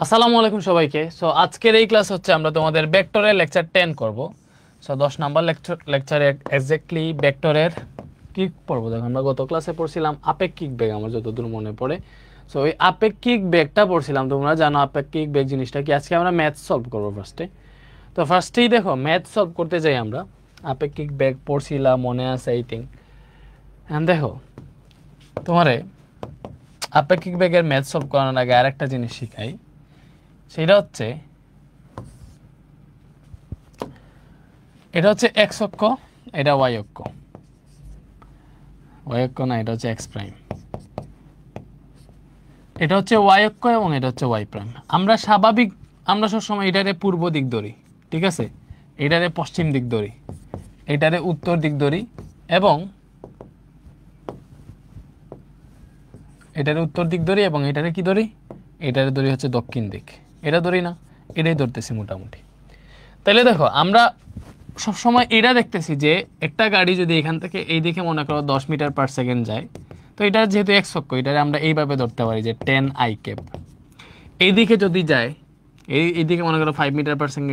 আসসালামু আলাইকুম সবাইকে। সো আজকের এই ক্লাস হচ্ছে আমরা তোমাদের ভেক্টরের লেকচার 10 করব। সো 10 নাম্বার লেকচারে এক্স্যাক্টলি ভেক্টরের কি পড়বো দেখো, আমরা গত ক্লাসে পড়ছিলাম আপেক্ষিক বেগ, আমার যতদূর মনে পড়ে। সো ওই আপেক্ষিক বেগটা পড়ছিলাম, তোমরা জানো আপেক্ষিক বেগ জিনিসটা কি। আজকে আমরা ম্যাথ সলভ করবো ফার্স্টে। তো ফার্স্টেই দেখো ম্যাথ সলভ করতে যাই আমরা। আপেক্ষিক বেগ পড়ছিলাম, মনে আছে এই থিং। হ্যাঁ দেখো, তোমারে আপেক্ষিক বেগের ম্যাথ সলভ করানোর আগে আরেকটা জিনিস শিখাই, সেটা হচ্ছে এটা হচ্ছে এক্স অক্ষ, এটা ওয়াই অক্ষ। ওয়াই অক্ষ না, এটা হচ্ছে এক্স প্রাইম। এটা হচ্ছে ওয়াই অক্ষ এবং এটা হচ্ছে ওয়াই প্রাইম। আমরা স্বাভাবিক, আমরা সবসময় এটারে পূর্ব দিক ধরি, ঠিক আছে, এটারে পশ্চিম দিক ধরি, এটারে উত্তর দিক ধরি, এবং এটারে উত্তর দিক ধরি, এবং এটারে কি ধরি, এটারে ধরি হচ্ছে দক্ষিণ দিক। এটা ধরি না, এটাই ধরতেছি মোটামুটি। তাহলে দেখো আমরা সবসময় এটা দেখতেছি যে একটা গাড়ি যদি এখান থেকে এই দিকে মনে করো 10 মিটার পার সেকেন্ড যায়, তো এটা যেহেতু এক্স অক্ষ, এটারে আমরা এইভাবে ধরতে পারি যে 10 আই ক্যাপ। এইদিকে যদি যায়, এইদিকে মনে করো 5 মিটার পার সেকেন্ড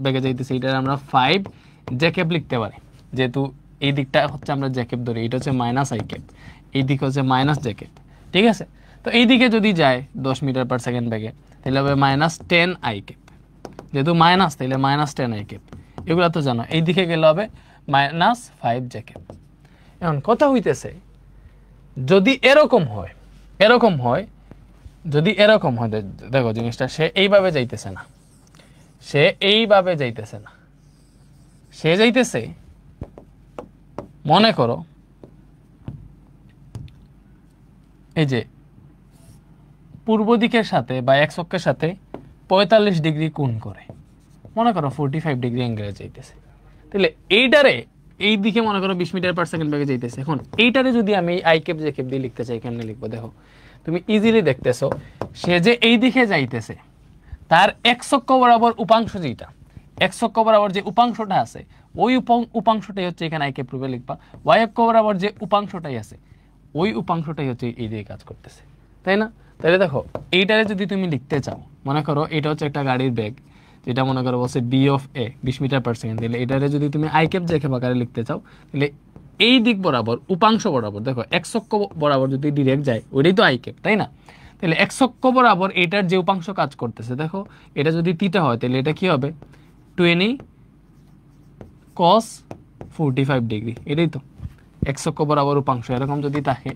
বেগে যাইতেছে, এটারে আমরা 5 জে ক্যাপ লিখতে পারি, যেহেতু এই দিকটা হচ্ছে আমরা জে ক্যাপ ধরি, এটা হচ্ছে মাইনাস আই ক্যাপ, এই দিকে হচ্ছে মাইনাস জে ক্যাপ, ঠিক আছে। তো এইদিকে যদি যায় 10 মিটার পার সেকেন্ড বেগে, তাহলে হবে -10 আই ক্যাপ, যেহেতু মাইনাস তাহলে -10 আই ক্যাপ। এগুলো তো জানো। এই দিকে গেলে হবে -5 জে ক্যাপ। এখন কথা হইতেছে, যদি এরকম হয়, এরকম হয়, যদি এরকম হয়, দেখো জিনিসটা সে এইভাবে যাইতেছে না, সে এইভাবে যাইতেছে না, সে যাইতেছে মনে করো এই যে পূর্ব দিকের সাথে বা এক্স অক্ষের সাথে 45 ডিগ্রি কোণ করে, মনে করো 45 ডিগ্রি অ্যাঙ্গেলে যাইতেছে। তাহলে এইটারে এই দিকে মনে করো 20 মিটার পার সেকেন্ড বেগে যাইতেছে। এখন এইটারে যদি আমি আই ক্যাপ জে ক্যাপ দিয়ে লিখতে চাই, কেমনে লিখবো দেখো, তুমি ইজিলি দেখতেছো, সে যে এই দিকে যাইতেছে তার এক্স অক্ষ বরাবর উপাংশ, যেটা এক্স অক্ষ বরাবর যে উপাংশটা আছে, ওই উপাংশটাই হচ্ছে এখানে আই ক্যাপ রূপে লিখবা। ওয়াই অক্ষ বরাবর যে উপাংশটাই আছে, ওই উপাংশটাই হচ্ছে এই দিকে কাজ করতেছে, তাই না? তাহলে দেখো এইটারে যদি তুমি লিখতে চাও, মনে করো এটা হচ্ছে একটা গাড়ির বেগ, যেটা মনে করো বলছে B of A 20 metre per second. তাহলে এটারে যদি তুমি আই ক্যাপ জে ক্যাপ আকারে লিখতে চাও, তাহলে এই দিক বরাবর উপাংশ বরাবর দেখো এক্স অক্ষ বরাবর যদি ডিরেক্ট যায়, ওইটাই তো আই ক্যাপ, তাই না? তাহলে এক্স অক্ষ বরাবর এটার যে উপাংশ কাজ করতেছে, দেখো এটা যদি থিটা হয়, তাহলে এটা কি হবে 20 cos 45 ডিগ্রি। এটাই তো এক্স অক্ষ বরাবর উপাংশ। এরকম যদি থাকে,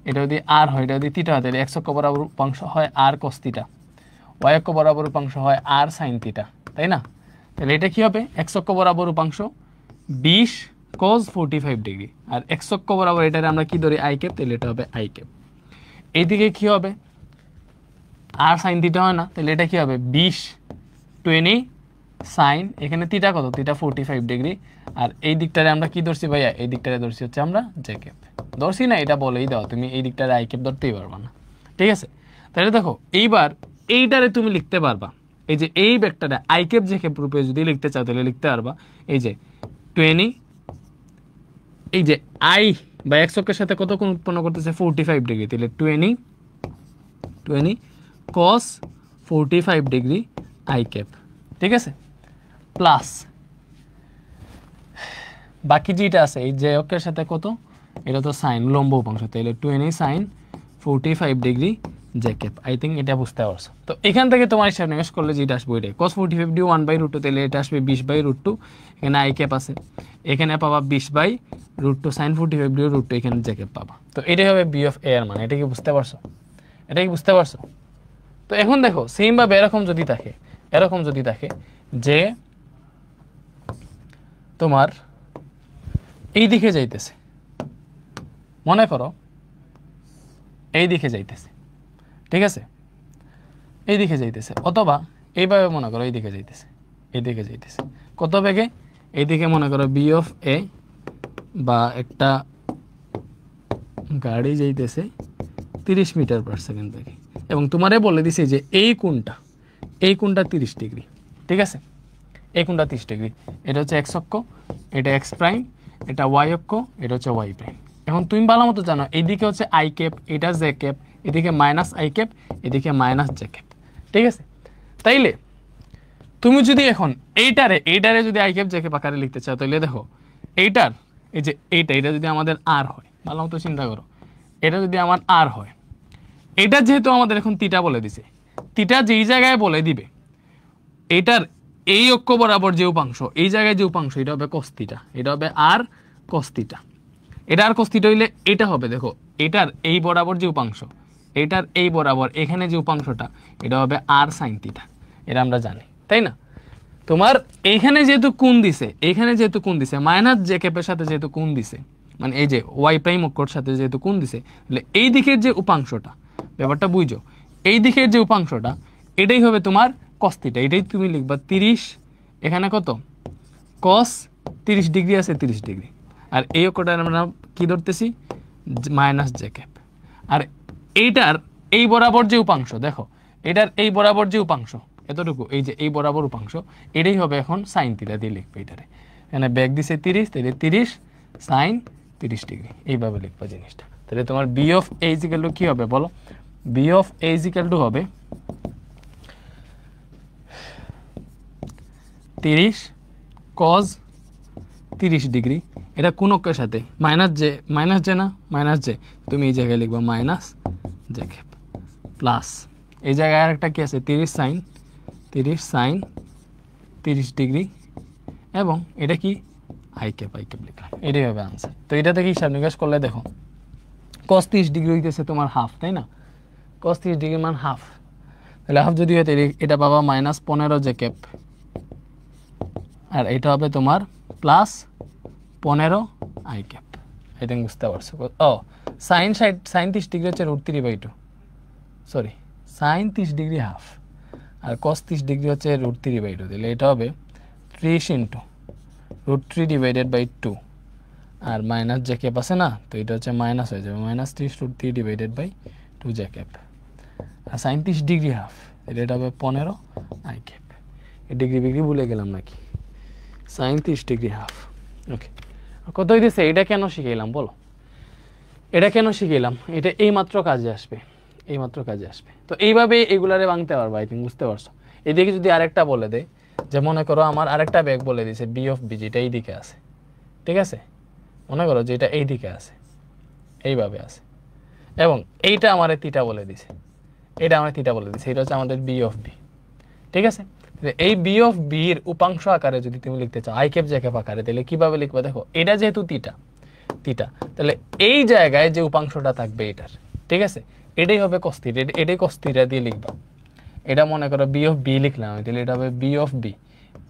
এটা যদি আর হয়, এটা যদি থিটা হয়, তাহলে এক্স অক্ষ বরাবর উপাংশ হয় আর কস থিটা, ওয়াই অক্ষ বরাবর উপাংশ হয় আর সাইন থিটা, তাই না? তাহলে এটা কি হবে, এক্স অক্ষ বরাবর উপাংশ 20 cos 45 ডিগ্রি, আর এক্স অক্ষ বরাবর এটারে আমরা কি ধরি, আই ক্যাপ, তাহলে এটা হবে আই ক্যাপ। এইদিকে কি হবে, আর সাইন থিটা হয় না, তাহলে এটা কি হবে 20 সাইন, এখানে থিটা কত, থিটা 45 ডিগ্রি, আর এই দিকটারে আমরা কি ধরছি ভাইয়া, এই দিকটারে ধরছি হচ্ছে আমরা জে ক্যাপ। ধরছি না, এটা বলেই দাও, তুমি এই দিকটারে আই ক্যাপ ধরতেই পারবা না, ঠিক আছে? তাহলে দেখো এইবার এইটারে তুমি লিখতে পারবা, এই যে এই ব্যাগটারে আই ক্যাপ জে ক্যাপ রূপে যদি লিখতে চাও, তাহলে লিখতে পারবা এই যে 20, এই যে আই বা এক্স অক্ষের সাথে কত কোণ উৎপন্ন করতেছে 45 ডিগ্রি, তাহলে 20 cos 45 ডিগ্রি আই ক্যাপ, ঠিক আছে, প্লাস বাকি যেটা আছে এই যে অক্ষের সাথে কত, এটা তো সাইন লম্ব উপাংশ, তাহলে 20 sine 45 degree j cap. I think এটা বুঝতে পারছো। তো এখান থেকে তোমার হিসাব নিকাশ করলে যেটা আসবে ওইটাই, cos 45 ডিগ্রি 1/√2, তাহলে এটা আসবে 20/√2, এখানে আই ক্যাপ আছে, এখানে পাবা 20/√2 সাইন 45 ডিগ্রি √2, এখানে জে ক্যাপ পাবা। তো এটাই হবে বি অফ এ এর মান। এটা কি বুঝতে পারছো? এটা কি বুঝতে পারছো? তো এখন দেখো সেমভাবে এরকম যদি থাকে, এরকম যদি থাকে যে তোমার এই দিকে যাইতেছে, মনে করো এই দিকে যাইতেছে, ঠিক আছে, এই দিকে যাইতেছে, অথবা এইভাবে মনে করো এই দিকে যাইতেছে, এই দিকে যাইতেছে কত বেগে, এই দিকে মনে করো বি অফ এ বা একটা গাড়ি যাইতেছে 30 মিটার পার সেকেন্ড বেগে, এবং তোমারে বলে দিছে যে এই কোণটা 30 ডিগ্রি, ঠিক আছে, এই কোণটা 30 ডিগ্রি। এটা হচ্ছে এক্স অক্ষ, এটা এক্স প্রাইম, এটা ওয়াই অক্ষ, এটা হচ্ছে ওয়াই প্রাইম। এখন তুমি ভালো মতো জানো এইদিকে হচ্ছে আই ক্যাপ, এটা জে ক্যাপ, এদিকে মাইনাস আই ক্যাপ, এদিকে মাইনাস জে ক্যাপ, ঠিক আছে? তাইলে তুমি যদি এখন এইটারে যদি আই ক্যাপ জে ক্যাপ আকারে লিখতে চাও, তাহলে দেখো এইটার এই যে এটা যদি আমাদের আর হয়, ভালো মতো চিন্তা করো, এটা যদি আমার আর হয়, এটা যেহেতু আমাদের এখন থিটা বলে দিছে, থিটা যেই জায়গায় বলে দিবে এটার এই অক্ষ বরাবর যে উপাংশ, এই জায়গায় যে উপাংশ, এটা হবে cos থিটা, এটা হবে আর cos থিটা। এটা আর cos থিটা হইলে এটা হবে, দেখো এটার এই বরাবর যে উপাংশ, এটার এই বরাবর এখানে যে উপাংশটা, এটা হবে আর sin থিটা। এটা আমরা জানি, তাই না? তোমার এইখানে যেহেতু কোণ দিছে, এইখানে যেহেতু কোণ দিছে, মাইনাস জে ক্যাপের সাথে যেহেতু কোণ দিছে, মানে এই যে ওয়াই প্রাইম অক্ষর সাথে যেহেতু কোণ দিছে, তাহলে এই দিকের যে উপাংশটা, ব্যাপারটা বুঝো, এই দিকের যে উপাংশটা, এটাই হবে তোমার cos থিটা। এটাই তুমি লিখবা 30, এখানে কত cos 30 ডিগ্রি আছে, 30 ডিগ্রি, আর এই অক্ষরটা আমরা কি ধরতেছি, মাইনাস জে ক্যাপ। আর এইটার এই বরাবর যে উপাংশ, দেখো এটার এই বরাবর যে উপাংশ এতটুকু, এই যে এই বরাবর উপাংশ, এটাই হবে এখন সাইন থিটা দিয়ে লিখবে। এটারে এখানে ব্যাক দিছে 30, তাহলে 30 সাইন 30 ডিগ্রি, এইভাবে লিখবা জিনিসটা। তাহলে তোমার B of A is equal to কি হবে বলো? B of A is equal to হবে 30 cos 30 ডিগ্রি, এটা কোন অক্ষের সাথে, মাইনাস জে না, মাইনাস জে, তুমি এই জায়গায় লিখবা মাইনাস জে ক্যাপ, প্লাস এই জায়গায় আরেকটা কি আছে, 30 সাইন 30 ডিগ্রি, এবং এটা কি আই ক্যাপ লিখলাম। এটাই হবে আনসার। তো এটা থেকে হিসাব নিকাশ করলে দেখো cos 30 ডিগ্রি হইতেছে তোমার হাফ, তাই না? cos 30 ডিগ্রি মান হাফ, তাহলে হাফ যদি হয় এটা পাবা মাইনাস 15 জে ক্যাপ, আর এটা হবে তোমার plus 15 i cap. I think বুঝতে পারছো। ও সাইন 30 ডিগ্রি হচ্ছে √3/2, সরি সাইন 30 ডিগ্রি হাফ, আর cos 30 ডিগ্রি হচ্ছে √3/2, তাহলে এটা হবে 30 ইন্টু √3 ডিভাইডেড বাই 2, আর মাইনাস জে ক্যাপ আছে না, তো এটা হচ্ছে মাইনাস হয়ে যাবে, minus 30 √3 divided by 2 j cap, আর সাইন 30 ডিগ্রি হাফ, এটা হবে 15 আই ক্যাপ। এই ডিগ্রি ভুলে গেলাম নাকি? Sign 30 degree half. ওকে, কত হইতেছে? এটা কেন শিখাইলাম বলো? এটা কেন শিখাইলাম? এটা এইমাত্র কাজে আসবে, এইমাত্র কাজে আসবে। তো এইভাবে এগুলারে ভাঙতে পারবা, আই থিঙ্ক বুঝতে পারছো। এদিকে যদি আরেকটা বলে দেয়, যে মনে করো আমার আরেকটা ব্যাগ বলে দিছে বি অফ বি, যেটা এইদিকে আছে, ঠিক আছে? মনে করো যে এটা এইদিকে আছে, এইভাবে আছে, এবং এইটা আমার থিটা বলে দিছে, এটা আমার থিটা বলে দিছে, এটা হচ্ছে আমাদের বি অফ বি, ঠিক আছে? এই বি অফ বি এর উপাংশ আকারে যদি তুমি লিখতে চাও আই ক্যাপ জে ক্যাপ আকারে, তাহলে কিভাবে লিখবে? দেখো এটা যেহেতু থিটা, তাহলে এই জায়গায় যে উপাংশটা থাকবে এটার, ঠিক আছে, এটাই হবে cos থিটা, এটাই cos থিটা দিয়ে লিখবা। এটা মনে করো বি অফ বি লিখলাম, তাহলে এটা হবে বি অফ বি,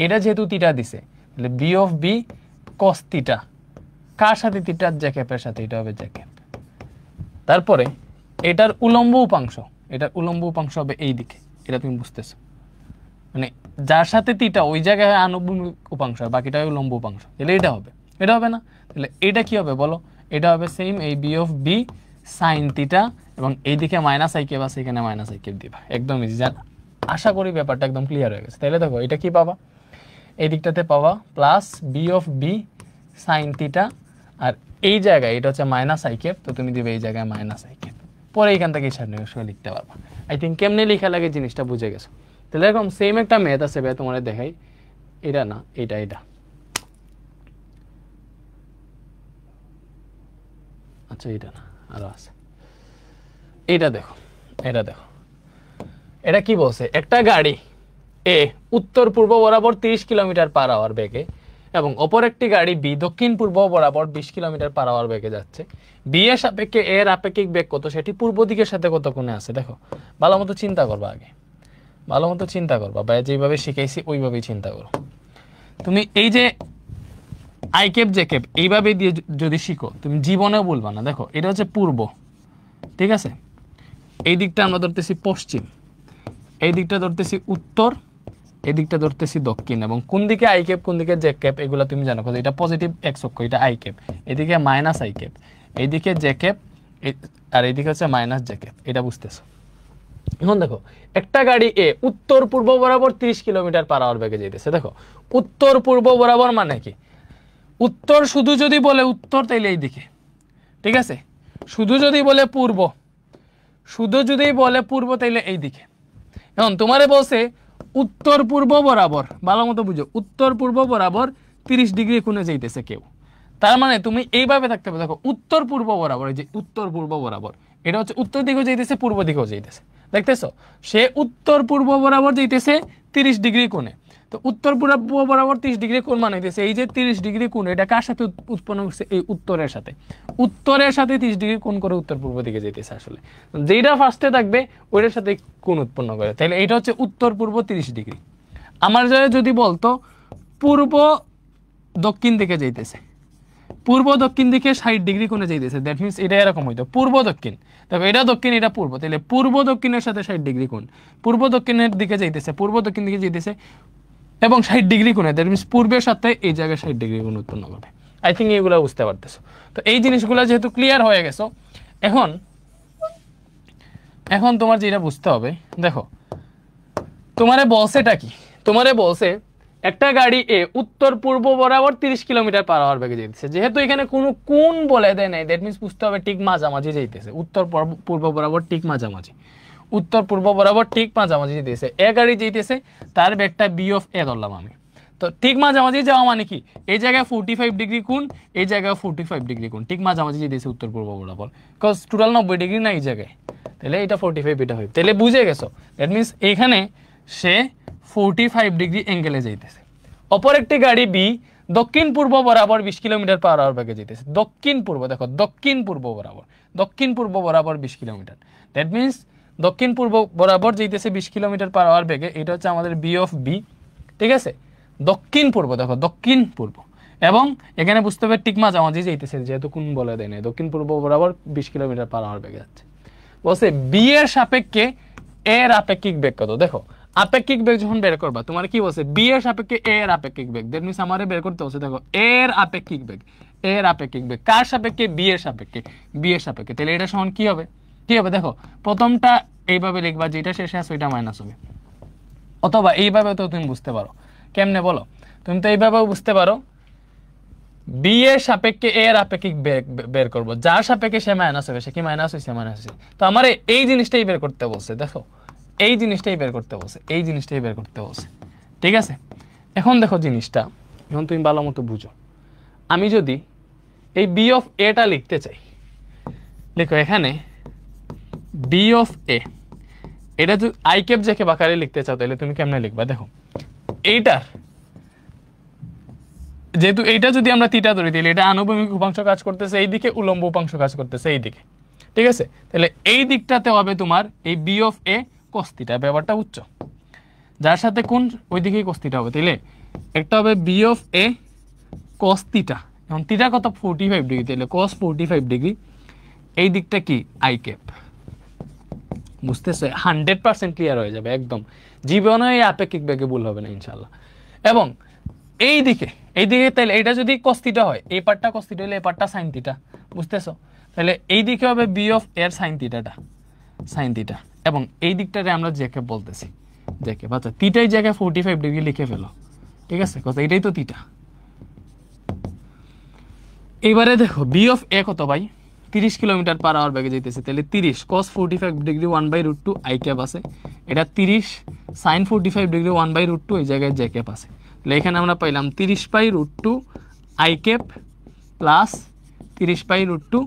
এটা যেহেতু থিটা দিছে, তাহলে B of B cos theta, কার সাথে? থিটার জে ক্যাপের সাথে, এটা হবে জে ক্যাপ। তারপরে এটার উলম্ব উপাংশ হবে এই দিকে, এটা তুমি বুঝতেছো, মানে যার সাথে থিটা ওই জায়গায় আনুভূমিক উপাংশ, বাকিটা উলম্ব উপাংশ, তাহলে এটা হবে না? তাহলে এটা কি হবে বলো? এটা হবে সেম এই B of B sine theta, এবং এইদিকে মাইনাস আই ক্যাপ আছে, এখানে মাইনাস আই ক্যাপ দিবা। একদম ইজি, আশা করি ব্যাপারটা একদম ক্লিয়ার হয়ে গেছে। তাহলে দেখো এটা কি পাবা, এই দিকটাতে পাবা plus B of B sine theta, আর এই জায়গায় এটা হচ্ছে মাইনাস আই ক্যাপ, তো তুমি দিবে এই জায়গায় মাইনাস আই ক্যাপ, পরে এইখান থেকে হিসাব নিকাশ করে লিখতে পারবা। আই থিঙ্ক কেমনে লেখা লাগে জিনিসটা বুঝে গেছো। তাহলে এরকম সেম একটা ম্যাথ আছে ভাই, তোমার দেখাই, এটা না, এটা আচ্ছা এটা না, আরো আছে, এটা দেখো, এটা কি বলছে? একটা গাড়ি এ উত্তর পূর্ব বরাবর 30 কিলোমিটার পার আওয়ার বেগে, এবং অপর একটি গাড়ি বি দক্ষিণ পূর্ব বরাবর 20 কিলোমিটার পার আওয়ার বেগে যাচ্ছে। বি এর সাপেক্ষে এর আপেক্ষিক বেগ কত? সেটি পূর্ব দিকের সাথে কত কোণে আছে? দেখো ভালো মতো চিন্তা করবা, আগে ভালো মতো চিন্তা করবা, বা যেভাবে শিখাইছি ওইভাবেই চিন্তা করো। তুমি এই যে আই ক্যাপ জে ক্যাপ এইভাবে দিয়ে যদি শিখো, তুমি জীবনেও বলবা না। দেখো এটা হচ্ছে পূর্ব, ঠিক আছে, এই দিকটা আমরা ধরতেছি পশ্চিম, এই দিকটা ধরতেছি উত্তর, এই দিকটা ধরতেছি দক্ষিণ, এবং কোন দিকে আই ক্যাপ কোন দিকে জে ক্যাপ এগুলো তুমি জানো। এটা পজিটিভ এক্স অক্ষ, এটা আই ক্যাপ, এদিকে মাইনাস আই ক্যাপ, এইদিকে জে ক্যাপ, আর এইদিকে হচ্ছে মাইনাস জে ক্যাপ, এটা বুঝতেছো? এখন দেখো একটা গাড়ি এ উত্তর পূর্ব বরাবর 30 কিলোমিটার পার আওয়ার বেগে যেতেছে। দেখো উত্তর পূর্ব বরাবর মানে কি? উত্তর শুধু যদি বলে উত্তর, তাইলে এই দিকে, ঠিক আছে? শুধু যদি বলে পূর্ব, তাইলে এই দিকে। এখন তোমারে বলছে উত্তর পূর্ব বরাবর, ভালো মতো বুঝো, উত্তর পূর্ব বরাবর 30 ডিগ্রি কোণে যাইতেছে কেউ। তার মানে তুমি এইভাবে থাকতে হবে, দেখো উত্তর পূর্ব বরাবর, এই যে উত্তর পূর্ব বরাবর, এটা হচ্ছে উত্তর দিকেও যাইতেছে পূর্ব দিকেও যাইতেছে, দেখতেছো? সে উত্তর পূর্ব বরাবর যাইতেছে 30 ডিগ্রি কোণে। তো উত্তর পূর্ব বরাবর 30 ডিগ্রি কোণ মানে হইতেছে এই যে 30 ডিগ্রি কোণ, এটা কার সাথে উৎপন্ন করছে? এই উত্তরের সাথে। উত্তরের সাথে 30 ডিগ্রি কোণ করে উত্তর পূর্ব দিকে যাইতেছে। আসলে যেটা ফার্স্টে থাকবে ওইটার সাথে কোণ উৎপন্ন করে, তাহলে এটা হচ্ছে উত্তর পূর্ব 30 ডিগ্রি। আমার যদি বলতো পূর্ব দক্ষিণ দিকে যাইতেছে, পূর্ব দক্ষিণ দিকে 60 ডিগ্রি কোণে যাইতেছে, দ্যাট মিনস এটা এরকম হইতো পূর্ব দক্ষিণ, তবে এটা দক্ষিণ এটা পূর্ব, তাহলে পূর্ব দক্ষিণের সাথে 60 ডিগ্রি কোণ, পূর্ব দক্ষিণের দিকে যাইতেছে, পূর্ব দক্ষিণ দিকে যাইতেছে এবং 60 ডিগ্রি কোণে, দ্যাট মিনস পূর্বের সাথে এই জায়গায় 60 ডিগ্রি কোণ উৎপন্ন করবে। আই থিঙ্ক এইগুলো বুঝতে পারতেছো। তো এই জিনিসগুলো যেহেতু ক্লিয়ার হয়ে গেছো, এখন তোমার যেটা বুঝতে হবে, দেখো তোমারে বলছেটা কি, তোমারে বলছে একটা গাড়ি এ উত্তর পূর্ব বরাবর 30 কিলোমিটার পার আওয়ার বেগে যাইতেছে। যেহেতু এখানে কোনো কোণ বলে দেয় নাই, দ্যাট মিনস বুঝতে হবে ঠিক মাঝামাঝি যাইতেছে, উত্তর পূর্ব বরাবর ঠিক মাঝামাঝি, উত্তর পূর্ব বরাবর ঠিক মাঝামাঝি যাইতেছে। এ গাড়ি যাইতেছে, তার বেগটা বি অফ এ ধরলাম আমি। তো ঠিক মাঝামাঝি যাওয়া মানে কি, এই জায়গায় 45 ডিগ্রি কোণ, এই জায়গায় 45 ডিগ্রি কোণ, ঠিক মাঝামাঝি যাইতেছে উত্তর পূর্ব বরাবর, বিকজ টোটাল 90 ডিগ্রি না এই জায়গায়, তাহলে এটা 45 এটা হয়, তাহলে বুঝে গেছো। দ্যাট মিনস এখানে সে 45 ডিগ্রি অ্যাঙ্গেলে যাইতেছে। অপর একটি গাড়ি বি দক্ষিণ পূর্ব বরাবর 20 কিলোমিটার পার আওয়ার বেগে যাইতেছে। দক্ষিণ পূর্ব, দেখো দক্ষিণ পূর্ব বরাবর, দক্ষিণ পূর্ব বরাবর 20 কিলোমিটার, দ্যাট মিনস দক্ষিণ পূর্ব বরাবর যাইতেছে 20 কিলোমিটার পার আওয়ার বেগে, এটা হচ্ছে আমাদের বি অফ বি, ঠিক আছে? দক্ষিণ পূর্ব, দেখো দক্ষিণ পূর্ব, এবং এখানে বুঝতে হবে ঠিক মাঝামাঝি যাইতেছে, যেহেতু কোন বলে দেয় না, দক্ষিণ পূর্ব বরাবর 20 কিলোমিটার পার আওয়ার বেগে যাচ্ছে। বলছে বি এর সাপেক্ষে এর আপেক্ষিক বেগ কত? দেখো আপেক্ষিক বেগ যখন বের করবা, তোমার কি বলছে? বি এর সাপেক্ষে এ এর আপেক্ষিক বেগ, দ্যাট মিনস আমারে বের করতে হচ্ছে, দেখো এর আপেক্ষিক বেগ, এর আপেক্ষিক বেগ কার সাপেক্ষে? বি এর সাপেক্ষে, বি এর সাপেক্ষে। তাহলে এটা সমান কি হবে? কি হবে? দেখো প্রথমটা এইভাবে লিখবা, যেটা শেষে আছে ওইটা মাইনাস হবে, অথবা এইভাবে তো তুমি বুঝতে পারো। কেমনে বলো? তুমি তো এইভাবেও বুঝতে পারো, বি এর সাপেক্ষে এ এর আপেক্ষিক বেগ বের করবো, যার সাপেক্ষে সে মাইনাস হবে, সে কি মাইনাস হয়েছে? মাইনাস হয়েছে। তো আমার এই জিনিসটাই বের করতে বলছে, দেখো এই জিনিসটাই বের করতে বলছে, এই জিনিসটাই বের করতে বলছে, ঠিক আছে? এখন দেখো জিনিসটা, এখন তুমি ভালো মতো বুঝো। আমি যদি এই বি অফ এটা লিখতে চাই, লিখো এখানে বি অফ এ, এটা যদি আই ক্যাপ জে ক্যাপ আকারে লিখতে চাও, তাহলে তুমি কেমনে লিখবা? দেখো এইটার, যেহেতু এইটা যদি আমরা থিটা ধরি, তাহলে এটা আনুভূমিক উপাংশ কাজ করতেছে এইদিকে, উলম্ব উপাংশ কাজ করতেছে এইদিকে, ঠিক আছে? তাহলে এই দিকটাতে হবে তোমার এই B of A cos theta, ব্যাপারটা উচ্চ, যার সাথে কোন ওই দিকেই কস থিটা হবে। তাহলে একটা হবে B of A cos theta, এখন থিটা কত? 45 ডিগ্রি, তাহলে কস 45 ডিগ্রি, এই দিকটা কি? I cap. বুঝতেছে? 100% ক্লিয়ার হয়ে যাবে একদম, জীবনে এই আপেক্ষিক বেগে ভুল হবে না ইনশাল্লাহ। এবং এই দিকে তাহলে এটা যদি cos থিটা হয়, এই পার্টটা cos থিটা হলে এই পার্টটা sin থিটা, বুঝতেছো? তাহলে এই দিকে হবে বি অফ এর sin থিটাটা, sin থিটা, এবং এই দিকটারে আমরা জেকে বলতেছি, জেকে। আচ্ছা থিটাই জায়গায় 45 ডিগ্রি লিখে ফেলো, ঠিক আছে? কথা এটাই তো থিটা। এইবারে দেখো বি অফ এ কত ভাই? 30 কিলোমিটার পার আওয়ার বেগে যাইতেছে, তাহলে 30 cos 45 ডিগ্রি 1/√2 আই ক্যাপ আছে, এটা 30 sin 45 ডিগ্রি 1/√2, এই জায়গায় জে ক্যাপ আছে। তাহলে এখানে আমরা পাইলাম 30/√2 I cap plus 30/√2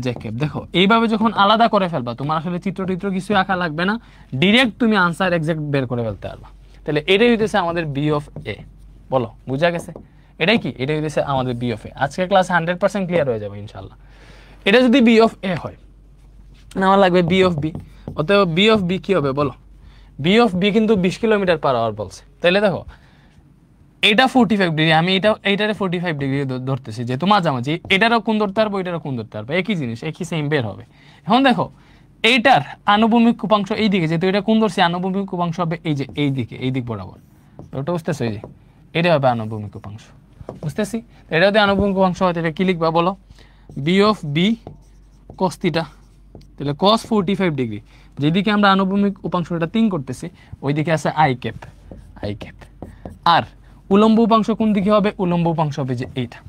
J cap. দেখো এইভাবে যখন আলাদা করে ফেলবা, তোমার আসলে চিত্র কিছু আঁকা লাগবে না, ডিরেক্ট তুমি আনসার এক্সাক্ট বের করে ফেলতে পারবা। তাহলে এটাই হইতেছে আমাদের বি অফ এ। বলো বুঝা গেছে? এটাই কি? এটাই হইতেছে আমাদের বি অফ এ। আজকের ক্লাস 100% ক্লিয়ার হয়ে যাবে ইনশাল্লাহ। এটা যদি বি অফ এ হয়, আমার লাগবে বি অফ বি, অতএব বি অফ বি কি হবে বলো? বি অফ বি কিন্তু 20 কিলোমিটার পার আওয়ার বলছে। তাহলে দেখো এটা 45 ডিগ্রি, আমি এইটারে 45 ডিগ্রি ধরতেছি, যেহেতু মাঝামাঝি, এটারও কোণ ধরতে পারবো, এটারও কোণ ধরতে পারবো, একই জিনিস, একই সেম বের হবে। এখন দেখো এইটার আনুভূমিক উপাংশ এই দিকে, যেহেতু এটা কোণ ধরছি, আনুভূমিক উপাংশ হবে এই যে এই দিকে, এই দিক বরাবর, ওটা বুঝতেছো? এই যে এটা হবে আনুভূমিক উপাংশ, বুঝতেছি? এটা যদি আনুভূমিক উপাংশ হয়, তাহলে কি লিখবা বলো? B of B cos theta, তাহলে cos 45 ডিগ্রি, যেদিকে আমরা আনুভূমিক উপাংশটা তিন করতেছি ওই দিকে আছে আই ক্যাপ, আই ক্যাপ। আর উলম্ব উপাংশ কোন দিকে হবে? উলম্ব উপাংশ হবে যে এইটা,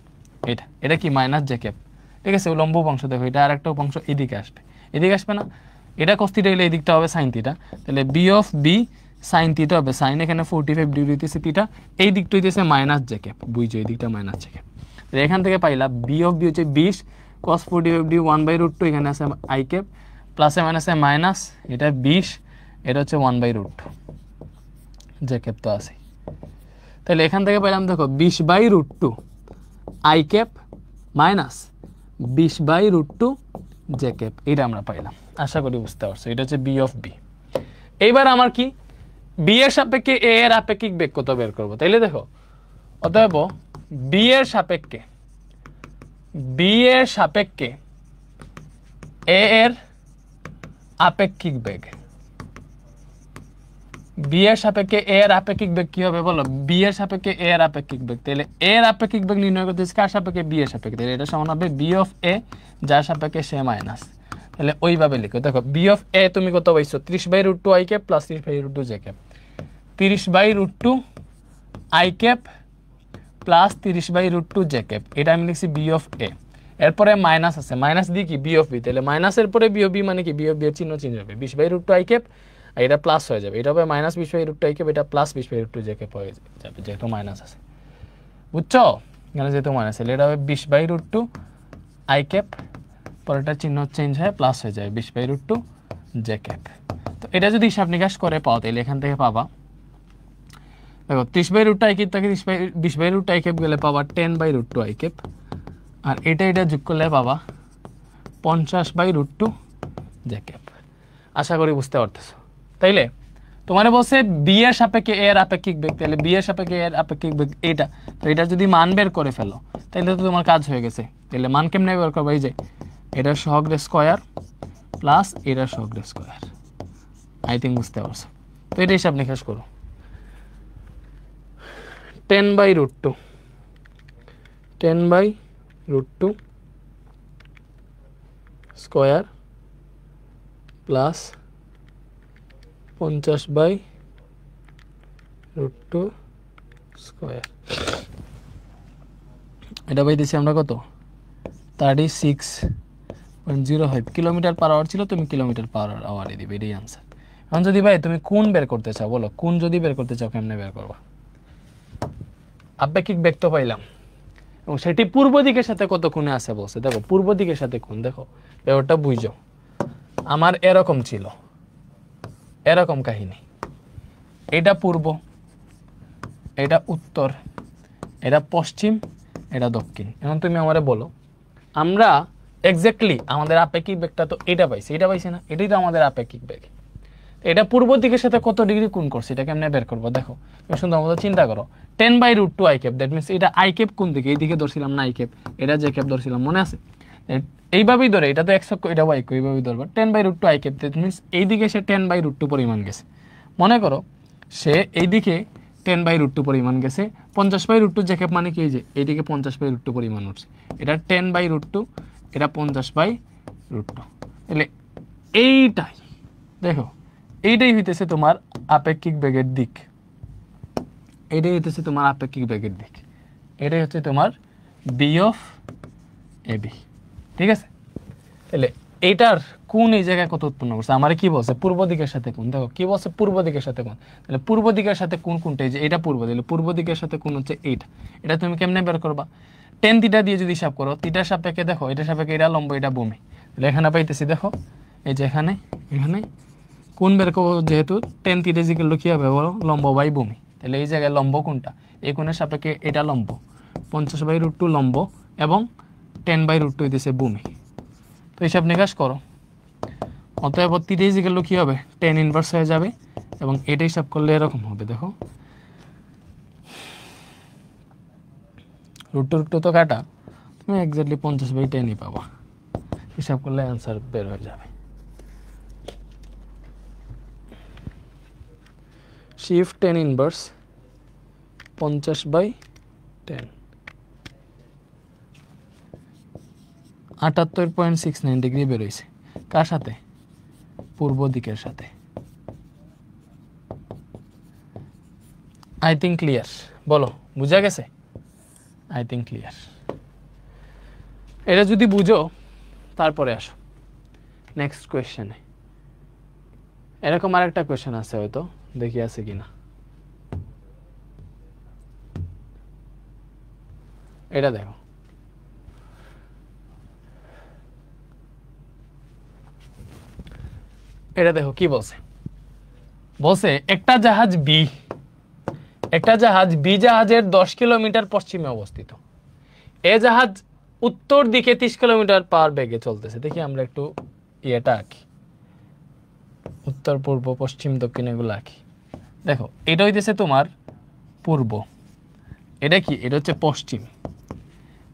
এটা কি? মাইনাস জে ক্যাপ, ঠিক আছে? উলম্ব উপাংশ দেখো, এটা আর একটা উপাংশ এদিকে আসবে, এদিকে আসবে না? এটা cos থিটা হলে এই দিকটা হবে sin থিটা, তাহলে B of B sine theta হবে, সাইন এখানে 45 ডিগ্রি হইতেছে থিটা, এই দিকটা হইতেছে মাইনাস জে ক্যাপ, বুঝছো এই দিকটা মাইনাস জে ক্যাপ। এখান থেকে পাইলা বি অফ বি হচ্ছে 20 cos 45 ডিগ্রি 1/√2, এখানে আছে আই ক্যাপ, প্লাসে মাইনাসে মাইনাস, এটা 20, এটা হচ্ছে 1/√2, জে ক্যাপ তো আছে। তাহলে এখান থেকে পাইলাম দেখো 20/√2 I cap minus 20/√2 J cap, এটা আমরা পাইলাম। আশা করি বুঝতে পারছো, এটা হচ্ছে বি অফ বি। এইবার আমার কি বি এর সাপেক্ষে এ এর আপেক্ষিক বেগ কত বের করবো। তাইলে দেখো অতএব বি এর সাপেক্ষে এ এর আপেক্ষিক বেগ, বি এর সাপেক্ষে এ এর আপেক্ষিক বেগ কি হবে বলো, বি এর সাপেক্ষে এ এর আপেক্ষিক বেগ। তাহলে এ এর আপেক্ষিক বেগ নির্ণয় করতে কার সাপেক্ষে, বি এর সাপেক্ষে, তাহলে এটা সমান হবে বি অফ এ যার সাপেক্ষে সে মাইনাস। তাহলে ওইভাবে লিখো, দেখো বি অফ এ তুমি কত পাইছো 30/√2 I cap plus 30/√2 J cap, 30/√2 I cap plus 30/√2 J cap, এটা আমি লিখছি বি অফ এ। এরপরে মাইনাস আছে, মাইনাস দিয়ে কি বি অফ বি, তাহলে মাইনাসের পরে বি অফ বি মানে কি বি অফ বি এর চিহ্ন চেঞ্জ হবে, 20/√2 আই ক্যাপ, আর এটা প্লাস হয়ে যাবে, এটা হবে মাইনাস 20/√2 আই ক্যাপ, এটা প্লাস 20/√2 জে ক্যাপ হয়ে যাবে, যেহেতু মাইনাস আছে, বুঝছো এখানে যেহেতু মাইনাস আছে, এটা হবে 20/√2 আই ক্যাপ, পরেরটা চিহ্ন চেঞ্জ হয় প্লাস হয়ে যায় 20/√2 জে ক্যাপ। তো এটা যদি হিসাব নিকাশ করে পাও তাহলে এখান থেকে পাবা দেখো 30/√2 আই ক্যাপ থেকে 20/√2 আই ক্যাপ গেলে পাবা 10/√2 আই ক্যাপ, আর এটা যোগ করলে পাবা 50/√2 জে ক্যাপ। আশা করি বুঝতে পারতেছো। তাইলে তোমার বলছে বি এর সাপেক্ষে এর আপেক্ষিক বেগ, তাহলে বি এর সাপেক্ষে এর আপেক্ষিক বেগ এটা, তো এটা যদি মান বের করে ফেলো তাহলে তো তোমার কাজ হয়ে গেছে। তাহলে মান কেমনে বের করবো, এই যে এটার সহগের স্কয়ার প্লাস এটার সহগের স্কয়ার, আই থিঙ্ক বুঝতে পারছো। তো এটা হিসাব নিকাশ করো, 10/√2 স্কয়ার প্লাস 50/√2 স্কয়ার, এটা পাইতেছি আমরা কত 36.05 কিলোমিটার পার আওয়ার ছিল, তুমি কিলোমিটার পার আওয়ারে দিবে, এটাই আনসার। এখন যদি ভাই তুমি কোণ বের করতে চাও বলো, কোণ যদি বের করতে চাও কেমনে বের করবা, আপেক্ষিক বেগ তো পাইলাম এবং সেটি পূর্ব দিকের সাথে কত কোণে আছে বলছে, দেখো পূর্ব দিকের সাথে কোণ, দেখো ব্যাপারটা বুঝো, আমার এরকম ছিল, এরকম কাহিনী, এটা পূর্ব, এটা উত্তর, এটা পশ্চিম, এটা দক্ষিণ। এখন তুমি আমারে বলো আমরা এক্স্যাক্টলি আমাদের আপেক্ষিক বেগটা তো এটা পাইছি, এটা পাইছি না, এটাই তো আমাদের আপেক্ষিক বেগ, এটা পূর্ব দিকের সাথে কত ডিগ্রি কোণ করছে এটা কেমনে বের করবো, দেখো সুন্দর মতো চিন্তা করো, 10/√2 আই ক্যাপ, দ্যাট মিনস এটা আই ক্যাপ কোন দিকে, এইদিকে ধরছিলাম না আই ক্যাপ, এটা জে ক্যাপ ধরছিলাম, মনে আছে, এইভাবেই ধরে, এটা তো এক্স অক্ষ, এটা ওয়াই অক্ষ, এইভাবেই ধরবা 10/√2 আই ক্যাপ, দ্যাট মিনস এইদিকে সে 10/√2 পরিমাণ গেছে, মনে করো সে এইদিকে 10/√2 পরিমাণ গেছে, 50/√2 জে ক্যাপ মানে কি, এই যে এইদিকে 50/√2 পরিমাণ উঠছে, এটা 10/√2, এটা 50/√2, তাহলে এইটাই দেখো এইটাই হইতেছে তোমার আপেক্ষিক বেগের দিক, এটাই হইতেছে তোমার আপেক্ষিক বেগের দিক, এটাই হচ্ছে তোমার বি অফ এ বি, ঠিক আছে। তাহলে এইটার কোন এই জায়গায় কত উৎপন্ন করছে, আমার কি বলছে পূর্ব দিকের সাথে কোন, দেখো কি বলছে পূর্ব দিকের সাথে কোন, তাহলে পূর্ব দিকের সাথে কোন কোনটা, এই যে এটা পূর্ব, তাহলে পূর্ব দিকের সাথে কোন হচ্ছে এইটা, এটা তুমি কেমনে বের করবা, টেন থিটা দিয়ে যদি হিসাব করো, থিটার সাপেক্ষে দেখো এটা সাপেক্ষে এটা লম্ব, এটা ভূমি, তাহলে এখানে পাইতেছি দেখো এই যে এখানে কোন বের করবো, যেহেতু টেন থিটা ইকুয়াল কি হবে বলো, লম্ব বাই ভূমি, তাহলে এই জায়গায় লম্ব কোনটা, এই কোণের সাপেক্ষে এটা লম্ব 50/√2 লম্ব এবং 10/√2 হইতেছে ভূমি। তো হিসাব নিকাশ করো, অতএব থিটা ইকুয়াল কি হবে 10 ইনভার্স হয়ে যাবে এবং এটা হিসাব করলে এরকম হবে, দেখো √2 তো কাটা, তুমি এক্স্যাক্টলি 50/10ই পাবা, হিসাব করলে অ্যান্সার বের হয়ে যাবে। শিফট 10 ইনভার্স 50/10, 78.69 ডিগ্রি বেরোইছে, কার সাথে, পূর্ব দিকের সাথে। আই থিঙ্ক ক্লিয়ার, বলো বুঝা গেছে, আই থিঙ্ক ক্লিয়ার। এটা যদি বুঝো তারপরে আসো নেক্সট কোয়েশ্চেনে, এরকম আরেকটা কোয়েশ্চেন আছে হয়তো দেখি আছে কিনা। এটা দেখো, এটা দেখো কি বলছে। বলছে একটা জাহাজ বি, একটা জাহাজ বি জাহাজের 10 কিলোমিটার পশ্চিমে অবস্থিত। এ জাহাজ উত্তর দিকে 30 কিলোমিটার পার বেগে চলতেছে। দেখি আমরা একটু ইয়েটা আঁকি, উত্তর পূর্ব পশ্চিম দক্ষিণ এগুলো আঁকি। দেখো এটা হইতেছে তোমার পূর্ব, এটা কি, এটা হচ্ছে পশ্চিম,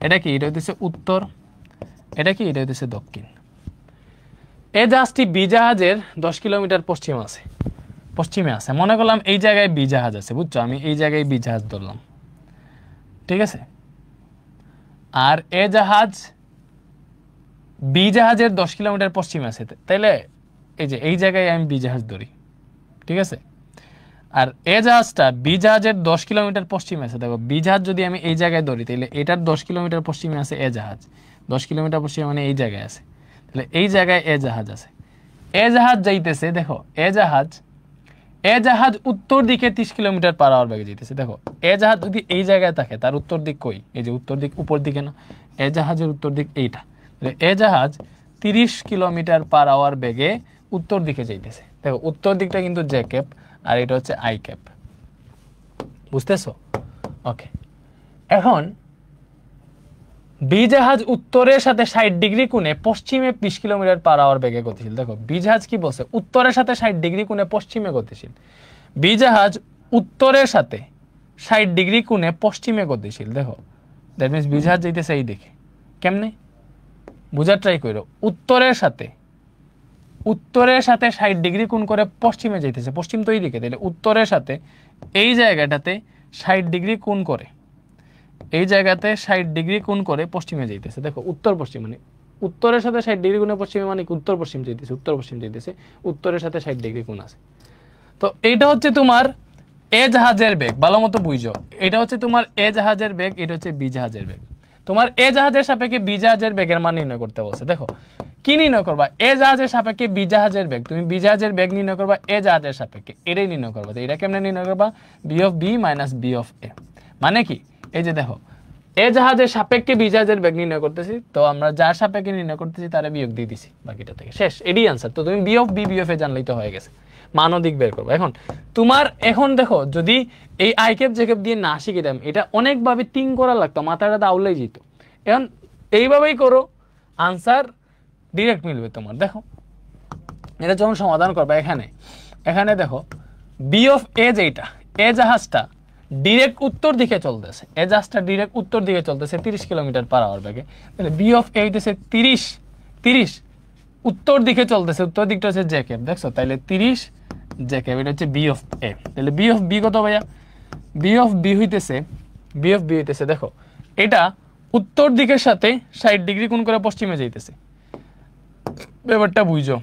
এটা কি, এটা হইতেছে উত্তর, এটা কি, এটা হইতেছে দক্ষিণ। এই জাহাজটি বি জাহাজের 10 কিলোমিটার পশ্চিমে আছে। মনে করলাম এই জায়গায় বি জাহাজ আছে, বুঝছো, আমি এই জায়গায় বি জাহাজ ধরলাম, ঠিক আছে। আর এ জাহাজ বি জাহাজের 10 কিলোমিটার পশ্চিমে আছে, তাইলে এই যে এই জায়গায় আমি বি জাহাজ ধরি, ঠিক আছে। আর এ জাহাজটা বি জাহাজের 10 কিলোমিটার পশ্চিমে আছে। দেখো বি জাহাজ যদি আমি এই জায়গায় ধরি, তাহলে এটার 10 কিলোমিটার পশ্চিমে আছে এ জাহাজ, 10 কিলোমিটার পশ্চিমে মানে এই জায়গায় আছে, তাহলে এই জায়গায় এ জাহাজ আছে। এ জাহাজ যাইতেছে, দেখো এ জাহাজ উত্তর দিকে 30 কিলোমিটার পার আওয়ার বেগে যাইতেছে। দেখো এ জাহাজ যদি এই জায়গায় থাকে, তার উত্তর দিক কই, এই যে উত্তর দিক উপর দিকে না, এ জাহাজের উত্তর দিক এইটা। এ জাহাজ 30 কিলোমিটার পার আওয়ার বেগে উত্তর দিকে যাইতেছে। দেখো উত্তর দিকটা কিন্তু জে ক্যাপ আর এটা হচ্ছে আই ক্যাপ, বুঝতেছো? ওকে, এখন বি জাহাজ উত্তরের সাথে 60 ডিগ্রি কোণে পশ্চিমে 20 কিলোমিটার পার আওয়ার বেগে গতিশীল। দেখো বি জাহাজ কি বলছে, উত্তরের সাথে 60 ডিগ্রি কোণে পশ্চিমে গতিশীল। বি জাহাজ উত্তরের সাথে 60 ডিগ্রি কোণে পশ্চিমে গতিশীল। দেখো দ্যাট মিনস বি জাহাজ যাইতেছে এই দিকে। কেমনে বুঝার ট্রাই করো, উত্তরের সাথে 60 ডিগ্রি কোণ করে পশ্চিমে যাইতেছে, পশ্চিম তো এই দিকে, তাহলে উত্তরের সাথে এই জায়গাটাতে 60 ডিগ্রি কোণ করে, এই জায়গাতে 60 ডিগ্রি কোণ করে পশ্চিমে যাইতেছে। দেখো উত্তর পশ্চিম মানে উত্তরের সাথে 60 ডিগ্রি কোণে পশ্চিমে মানে উত্তর পশ্চিম যাইতেছে, উত্তর পশ্চিম যাইতেছে, উত্তরের সাথে 60 ডিগ্রি কোণ আছে। তো এইটা হচ্ছে তোমার এ জাহাজের বেগ, ভালো মতো বুঝো। এটা হচ্ছে তোমার এ জাহাজের বেগ, এটা হচ্ছে বি জাহাজের বেগ। তোমার এ জাহাজের সাপেক্ষে বি জাহাজের বেগের মান নির্ণয় করতে বলছে। দেখো কি নির্ণয় করবা, এ জাহাজের সাপেক্ষে বি জাহাজের বেগ, তুমি বি জাহাজের বেগ নির্ণয় করবা এ জাহাজের সাপেক্ষে, এটাই নির্ণয় করবা। তো এটা কেমনে নির্ণয় করবা, B of B minus B of A. মানে কি, এই যে দেখো এ জাহাজের সাপেক্ষে বি জাহাজের বেগ নির্ণয় করতেছি, তো আমরা যার সাপেক্ষে নির্ণয় করতেছি তারা বিয়োগ দিয়ে দিছি বাকিটা থেকে, শেষ, এডি আনসার। তো তুমি B of B B of A জানলেই তো হয়ে গেছে, মান ও দিক বের করবো। এখন তোমার এখন দেখো যদি এই আই ক্যাপ জে ক্যাপ দিয়ে না শিখিতাম, এটা অনেকভাবে তিন করা লাগতো, মাথাটা দাউলাই যেত। এখন এইভাবেই করো, আনসার ডিরেক্ট মিলবে তোমার। দেখো এটা যখন সমাধান করবে, এখানে দেখো বি অফ এ যেটা, এ জাহাজটা ডিরেক্ট উত্তর দিকে চলতেছে, এ জাহাজটা ডিরেক্ট উত্তর দিকে চলতেছে 30 কিলোমিটার পার আওয়ার বেগে, তাহলে বি অফ এ হইতেছে 30 উত্তর দিকে চলতেছে, উত্তর দিকটা হচ্ছে জে ক্যাপ, দেখছো, তাইলে 30 জে ক্যাপ, এটা হচ্ছে বি অফ এ। তাহলে বি অফ বি কত ভাইয়া, বি অফ বি হইতেছে দেখো এটা উত্তর দিকের সাথে 60 ডিগ্রি কোণ করে পশ্চিমে যাইতেছে, ব্যাপারটা বুঝো।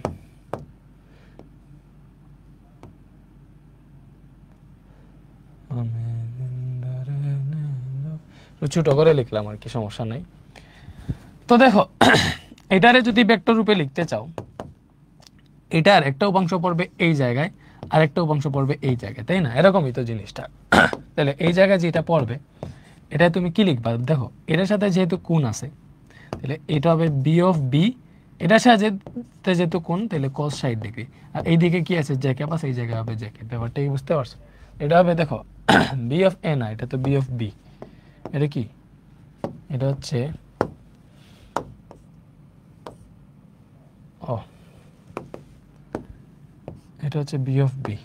ছোট করে লিখলাম আর কি, সমস্যা নাই। তো দেখো এটারে যদি ভেক্টর রূপে লিখতে চাও, এটার একটা উপাংশ পড়বে এই জায়গায় আর একটা উপাংশ পড়বে এই জায়গায়, তাই না? এরকমই তো জিনিসটা। তাহলে এই জায়গায় যেটা পড়বে এটা তুমি কি লিখবা, দেখো এটার সাথে যেহেতু কোণ আছে, তাহলে এটা হবে বি অফ বি, এটার সাথে যেহেতু কোণ, তাহলে cos 60 ডিগ্রি, আর এইদিকে কি আছে জে ক্যাপ আছে, এই জায়গায় হবে জে ক্যাপ। ব্যাপারটা কি বুঝতে পারছো? এটা হবে দেখো বি অফ এ না, এটা তো বি অফ বি, এটা কি, এটা হচ্ছে এটা হচ্ছে বি অফ বি।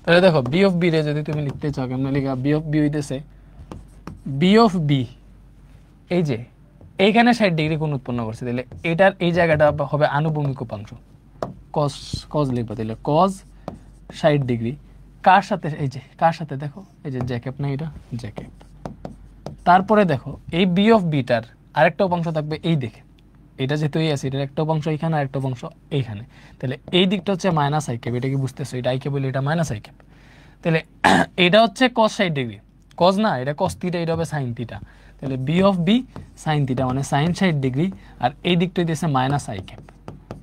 তাহলে দেখো বি অফ বি রে যদি তুমি লিখতে চাও, কেমন লিখা, বি অফ বি হইতেছে বি অফ বি, এই যে এইখানে 60 ডিগ্রি কোণ উৎপন্ন করছে, তাহলে এটার এই জায়গাটা হবে আনুভূমিক উপাংশ, কজ লিখবো, তাহলে কজ 60 ডিগ্রি কার সাথে, এই যে কার সাথে, দেখো এই যে জ্যাকেপ না, এটা জ্যাকেপ। তারপরে দেখো এই বি অফ বিটার আরেকটা উপাংশ থাকবে এই দিকে, এটা যেহেতু এই আছে, এটার একটা উপাংশ এইখানে আর একটা উপাংশ এইখানে, তাহলে এই দিকটা হচ্ছে মাইনাস আই ক্যাপ, এটা কি বুঝতেছো, এটা আই ক্যাপ বলে এটা মাইনাস আই ক্যাপ। তাহলে এটা হচ্ছে cos 60 ডিগ্রি, cos না, এটা cos থিটা, এটা হবে sin থিটা, তাহলে B of B sin theta মানে sin 60 ডিগ্রি, আর এই দিকটা হইতেছে minus I cap,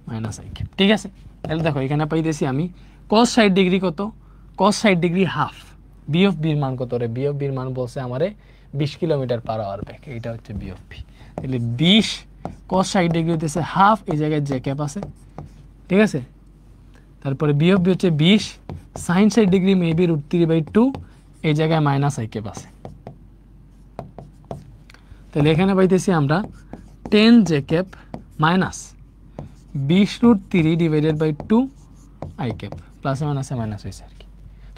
minus I cap. ঠিক আছে, তাহলে দেখো এখানে পাইতেছি আমি cos 60 ডিগ্রি কত, cos 60 degree half, V of বির মান কত রে, বি অফ বির মান বলছে আমারে 20 কিলোমিটার পার আওয়ার বেগ, এটা হচ্ছে বি অফ বি। তাহলে 20 cos 60 ডিগ্রি হইতেছে হাফ, এই জায়গায় জে ক্যাপ আছে, ঠিক আছে। তারপরে বি অফ বি হচ্ছে 20 sin 60 ডিগ্রি মেবি √3/2, এই জায়গায় মাইনাস আই ক্যাপ আছে। তাহলে এখানে পাইতেছি আমরা 10 J cap minus 20√3/2 I cap, প্লাসে মাইনাসে মাইনাস হয়েছে আর কি।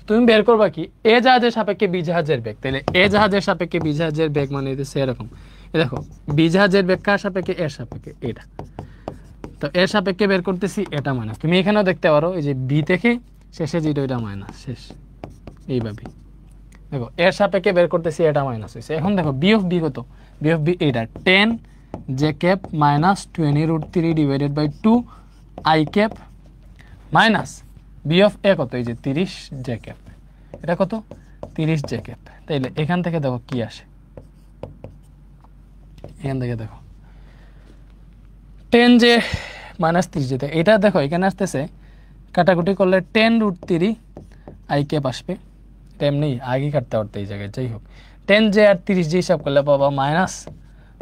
তুমি বের করবা কি এ জাহাজের সাপেক্ষে বি জাহাজের বেগ, তাহলে এ জাহাজের সাপেক্ষে বি জাহাজের বেগ মানে হইতেছে এরকম। দেখো বি জাহাজের বেগ কার সাপেক্ষে, এর সাপেক্ষে, এটা তো এর সাপেক্ষে বের করতেছি, এটা মাইনাস। তুমি এখানেও দেখতে পারো এই যে বি থেকে শেষে যেটা ওইটা মাইনাস শেষ, এইভাবে দেখো এর সাপেক্ষে বের করতেছি, এটা মাইনাস হয়েছে। এখন দেখো বি অফ বি কত, বি অফ বি এইটা 10 J cap minus 20√3/2 I cap minus B of A কত, এই যে 30 জে ক্যাপ, এটা কত 30 জে ক্যাপ। তাইলে এখান থেকে দেখো কি আসে, এখান থেকে দেখো 10 জে মাইনাস 30 যেতে, এটা দেখো এখানে আসতেছে কাটাকুটি করলে 10√3 আই ক্যাপ আসবে, এটা এমনি আগে কাটতে পারতে এই জায়গায়। যাই হোক 10 জে আর 30 জে হিসাব করলে পাবা মাইনাস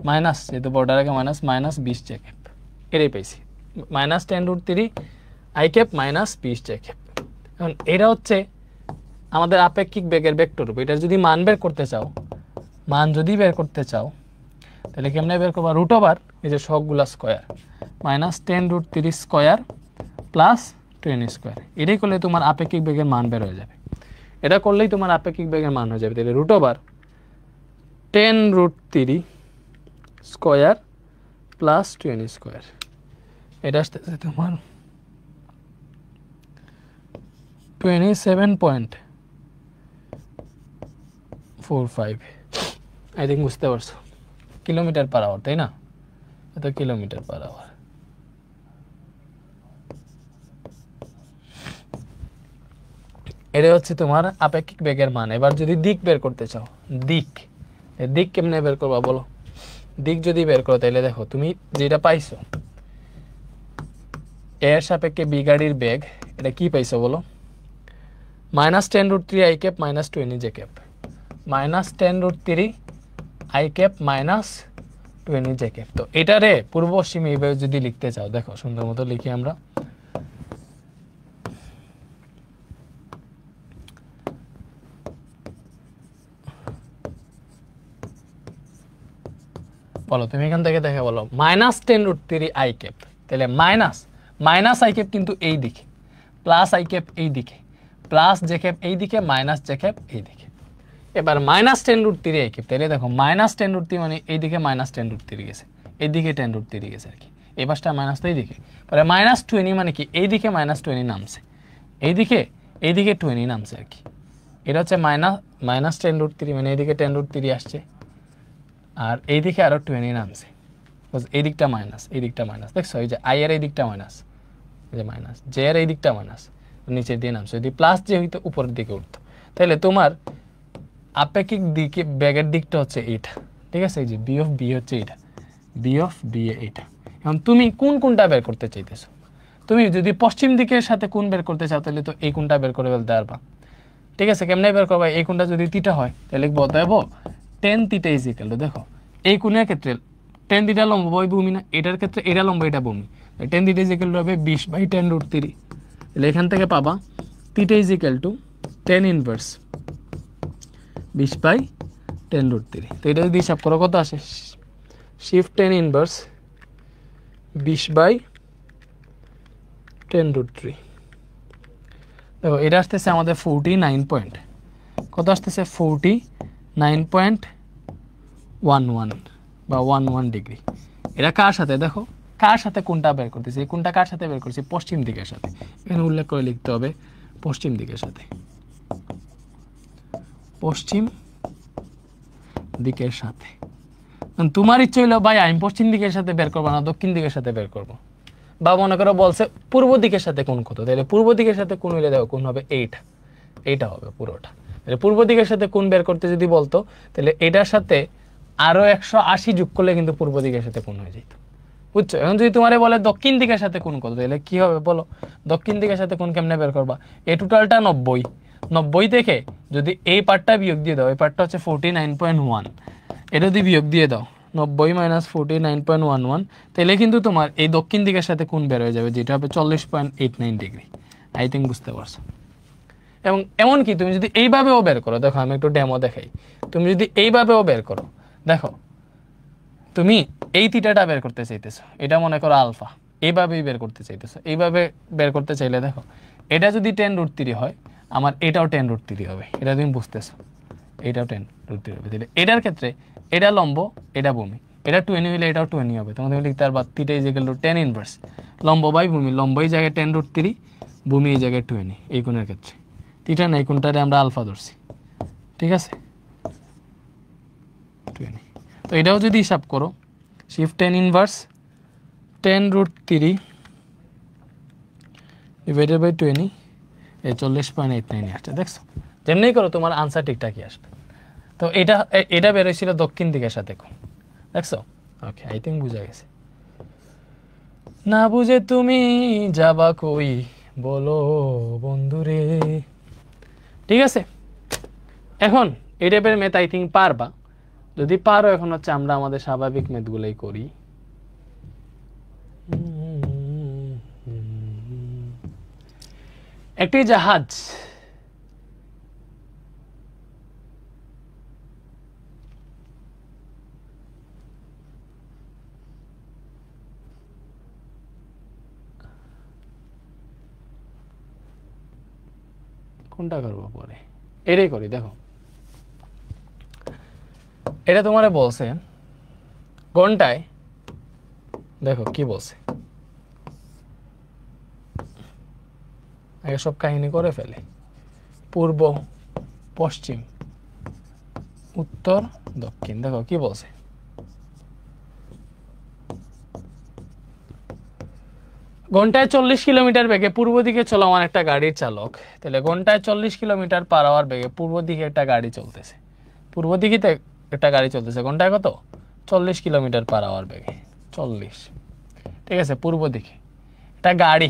মাইনাস, যেহেতু বর্ডার আগে মাইনাস, মাইনাস 20 জে ক্যাপ, এটাই পাইছি minus 10√3 I cap minus 20 J cap. এখন এটা হচ্ছে আমাদের আপেক্ষিক বেগের ভেক্টর রূপ। এটা যদি মান বের করতে চাও, মান যদি বের করতে চাও তাহলে কেমনে বের করবা, রুট ওভার এই যে সবগুলা square minus 10√3 square plus 20 square, এটাই করলে তোমার আপেক্ষিক বেগের মান বের হয়ে যাবে। এটা করলেই তোমার আপেক্ষিক বেগের মান হয়ে যাবে। তাহলে root over 10√3 square plus 20 square, এটা আসতেছে তোমার 27.45 আই থিঙ্ক, বুঝতে পারছো, কিলোমিটার পার আওয়ার, তাই না? এত কিলোমিটার পার আওয়ার। এটা হচ্ছে তোমার আপেক্ষিক বেগের মান। এবার যদি দিক বের করতে চাও, দিক দিক কেমনে বের করবা বলো? দিক যদি বের করো তাহলে দেখো তুমি যেটা পাইছো এর সাপেক্ষে বি গাড়ির বেগ, এটা কি পাইছো বলো? Minus 10√3 I cap minus 20 J cap, minus 10√3 I cap minus 20 J cap. তো এটারে পূর্ব পশ্চিম এইভাবে যদি লিখতে চাও, দেখো সুন্দর মতো লিখি আমরা। বলো তুমি এখান থেকে দেখে বলো মাইনাস 10√3 আই ক্যাপ, তাহলে মাইনাস মাইনাস আই ক্যাপ কিন্তু এই দিকে, প্লাস আই ক্যাপ এই দিকে, প্লাস জে ক্যাপ এই দিকে, মাইনাস জে ক্যাপ এই দিকে। এবার মাইনাস 10√3 আই ক্যাপ, তাহলে দেখো মাইনাস 10√3 মানে এই দিকে মাইনাস 10√3 গেছে, এইদিকে 10√3 গেছে আর কি, এই পাশটা মাইনাস তো এইদিকে। পরে মাইনাস 20 মানে কি এইদিকে মাইনাস 20 নামছে, এইদিকে 20 নামছে আর কি। এটা হচ্ছে মাইনাস 10√3 মানে এইদিকে 10√3 আসছে, আর এইদিকে আরো 20 নামছে, এই দিকটা মাইনাস, এই দিকটা মাইনাস। দেখছো এই যে আই এর এই দিকটা মাইনাস, এই যে মাইনাস, জে এর এই দিকটা মাইনাস, নিচের দিয়ে নামছে। যদি প্লাস জে হইতো উপরের দিকে উঠতো। তাহলে তোমার আপেক্ষিক দিকে ব্যাগের দিকটা হচ্ছে এইটা, ঠিক আছে? এই যে বি অফ বি হচ্ছে এইটা, বি অফ বি এইটা। এখন তুমি কোনটা বের করতে চাইতেছো? তুমি যদি পশ্চিম দিকের সাথে কোণ বের করতে চাও তাহলে তো এই কোণটা বের করে ফেলতে পারবা, ঠিক আছে? কেমনে বের করবা? এই কোণটা যদি থিটা হয় তাহলে লিখবো দেবো tan theta is equal two, দেখো এই কোণের ক্ষেত্রে tan থিটা লম্ব ওই ভূমি না, এটার ক্ষেত্রে এটা লম্ব এটা ভূমি, tan theta is equal to হবে 20/10√3। তাহলে এখান থেকে পাবা theta is equal to tan inverse 20/10√3। তো এটা যদি হিসাব করো কত আসে, শিফট tan ইনভার্স 20/10√3। দেখো এটা আসতেছে আমাদের 49 পয়েন্ট, কত আসতেছে 49.11 বা 11 ডিগ্রি। এটা কার সাথে, দেখো কার সাথে কোনটা বের করতেছি, এই কোনটা কার সাথে বের করছি? পশ্চিম দিকের সাথে। এখানে উল্লেখ করে লিখতে হবে পশ্চিম দিকের সাথে, পশ্চিম দিকের সাথে। তোমার ইচ্ছে হইলো ভাই আমি পশ্চিম দিকের সাথে বের করবো না দক্ষিণ দিকের সাথে বের করব, বা মনে করো বলছে পূর্ব দিকের সাথে কোন কত, তাহলে পূর্ব দিকের সাথে কোন হইলে দেখো কোন হবে এইটা, এইটা হবে পুরোটা। তাহলে পূর্ব দিকের সাথে কোন বের করতে যদি বলতো তাহলে এটার সাথে আরো 180 যোগ করলে কিন্তু পূর্ব দিকের সাথে কোন হয়ে যেত। বুঝছো? এখন যদি তোমারে বলে দক্ষিণ দিকের সাথে কোণ কত, তাহলে কি হবে বলো? দক্ষিণ দিকের সাথে কোণ কেমনে বের করবা? এই টোটালটা 90, 90 থেকে যদি এই পার্টটা বিয়োগ দিয়ে দাও, এই পার্টটা হচ্ছে 49.1, এটা যদি বিয়োগ দিয়ে দাও 90 - 49.11, তাহলে কিন্তু তোমার এই দক্ষিণ দিকের সাথে কোণ বের হয়ে যাবে, যেটা হবে 40.89 ডিগ্রি। আই থিঙ্ক বুঝতে পারছো। এবং এমনকি তুমি যদি এইভাবেও বের করো, দেখো আমি একটু ডেমো দেখাই, তুমি যদি এইভাবেও বের করো, দেখো তুমি এই থিটাটা বের করতে চাইতেছো, এটা মনে করো আলফা, এইভাবেই বের করতে চাইতেছো, এইভাবে বের করতে চাইলে দেখো এটা যদি 10√3 হয়, আমার এটাও 10√3 হবে, এটা তুমি বুঝতেছো, এটাও 10√3 হবে। তাহলে এটার ক্ষেত্রে এটা লম্ব, এটা ভূমি, এটা 20 হলে এটাও 20 হবে। তখন তুমি লিখতে পারবা theta is equal to tan inverse লম্ব বাই ভূমি, লম্ব এই জায়গায় 10√3, ভূমি এই জায়গায় 20, এই কোণের ক্ষেত্রে থিটা না, এই কোণটারে আমরা আলফা ধরছি, ঠিক আছে 20। তো এটাও যদি হিসাব করো, shift tan inverse 10√3 divided by 20, এই 40.89 আসছে। দেখছো যেমনি করো তোমার আনসার ঠিকঠাকই আসবে। তো এটা বেরোয়ছিল দক্ষিণ দিকের সাথে কোণ, দেখছো? ওকে, আই থিঙ্ক বুঝা গেছে। না বুঝে তুমি যাবা কই বলো বন্ধুরে, ঠিক আছে? এখন এই টাইপের ম্যাথ আই থিঙ্ক পারবা, যদি পারো। এখন হচ্ছে আমরা আমাদের স্বাভাবিক ম্যাথগুলোই করি। একটি জাহাজ কোনটা করবো পরে, এটাই করি। দেখো এটা তোমারে বলছে ঘন্টায়, দেখো কি বলছে, আগে সব কাহিনী করে ফেলে, পূর্ব পশ্চিম উত্তর দক্ষিণ। দেখো কি বলছে, ঘন্টায় 40 কিলোমিটার বেগে পূর্ব দিকে চলমান একটা গাড়ির চালক, তাহলে ঘন্টায় 40 কিলোমিটার পার আওয়ার বেগে পূর্ব দিকে একটা গাড়ি চলতেছে, পূর্ব দিকে একটা গাড়ি চলতেছে ঘন্টায় কত 40 কিলোমিটার পার আওয়ার বেগে, 40, ঠিক আছে পূর্ব দিকে একটা গাড়ি,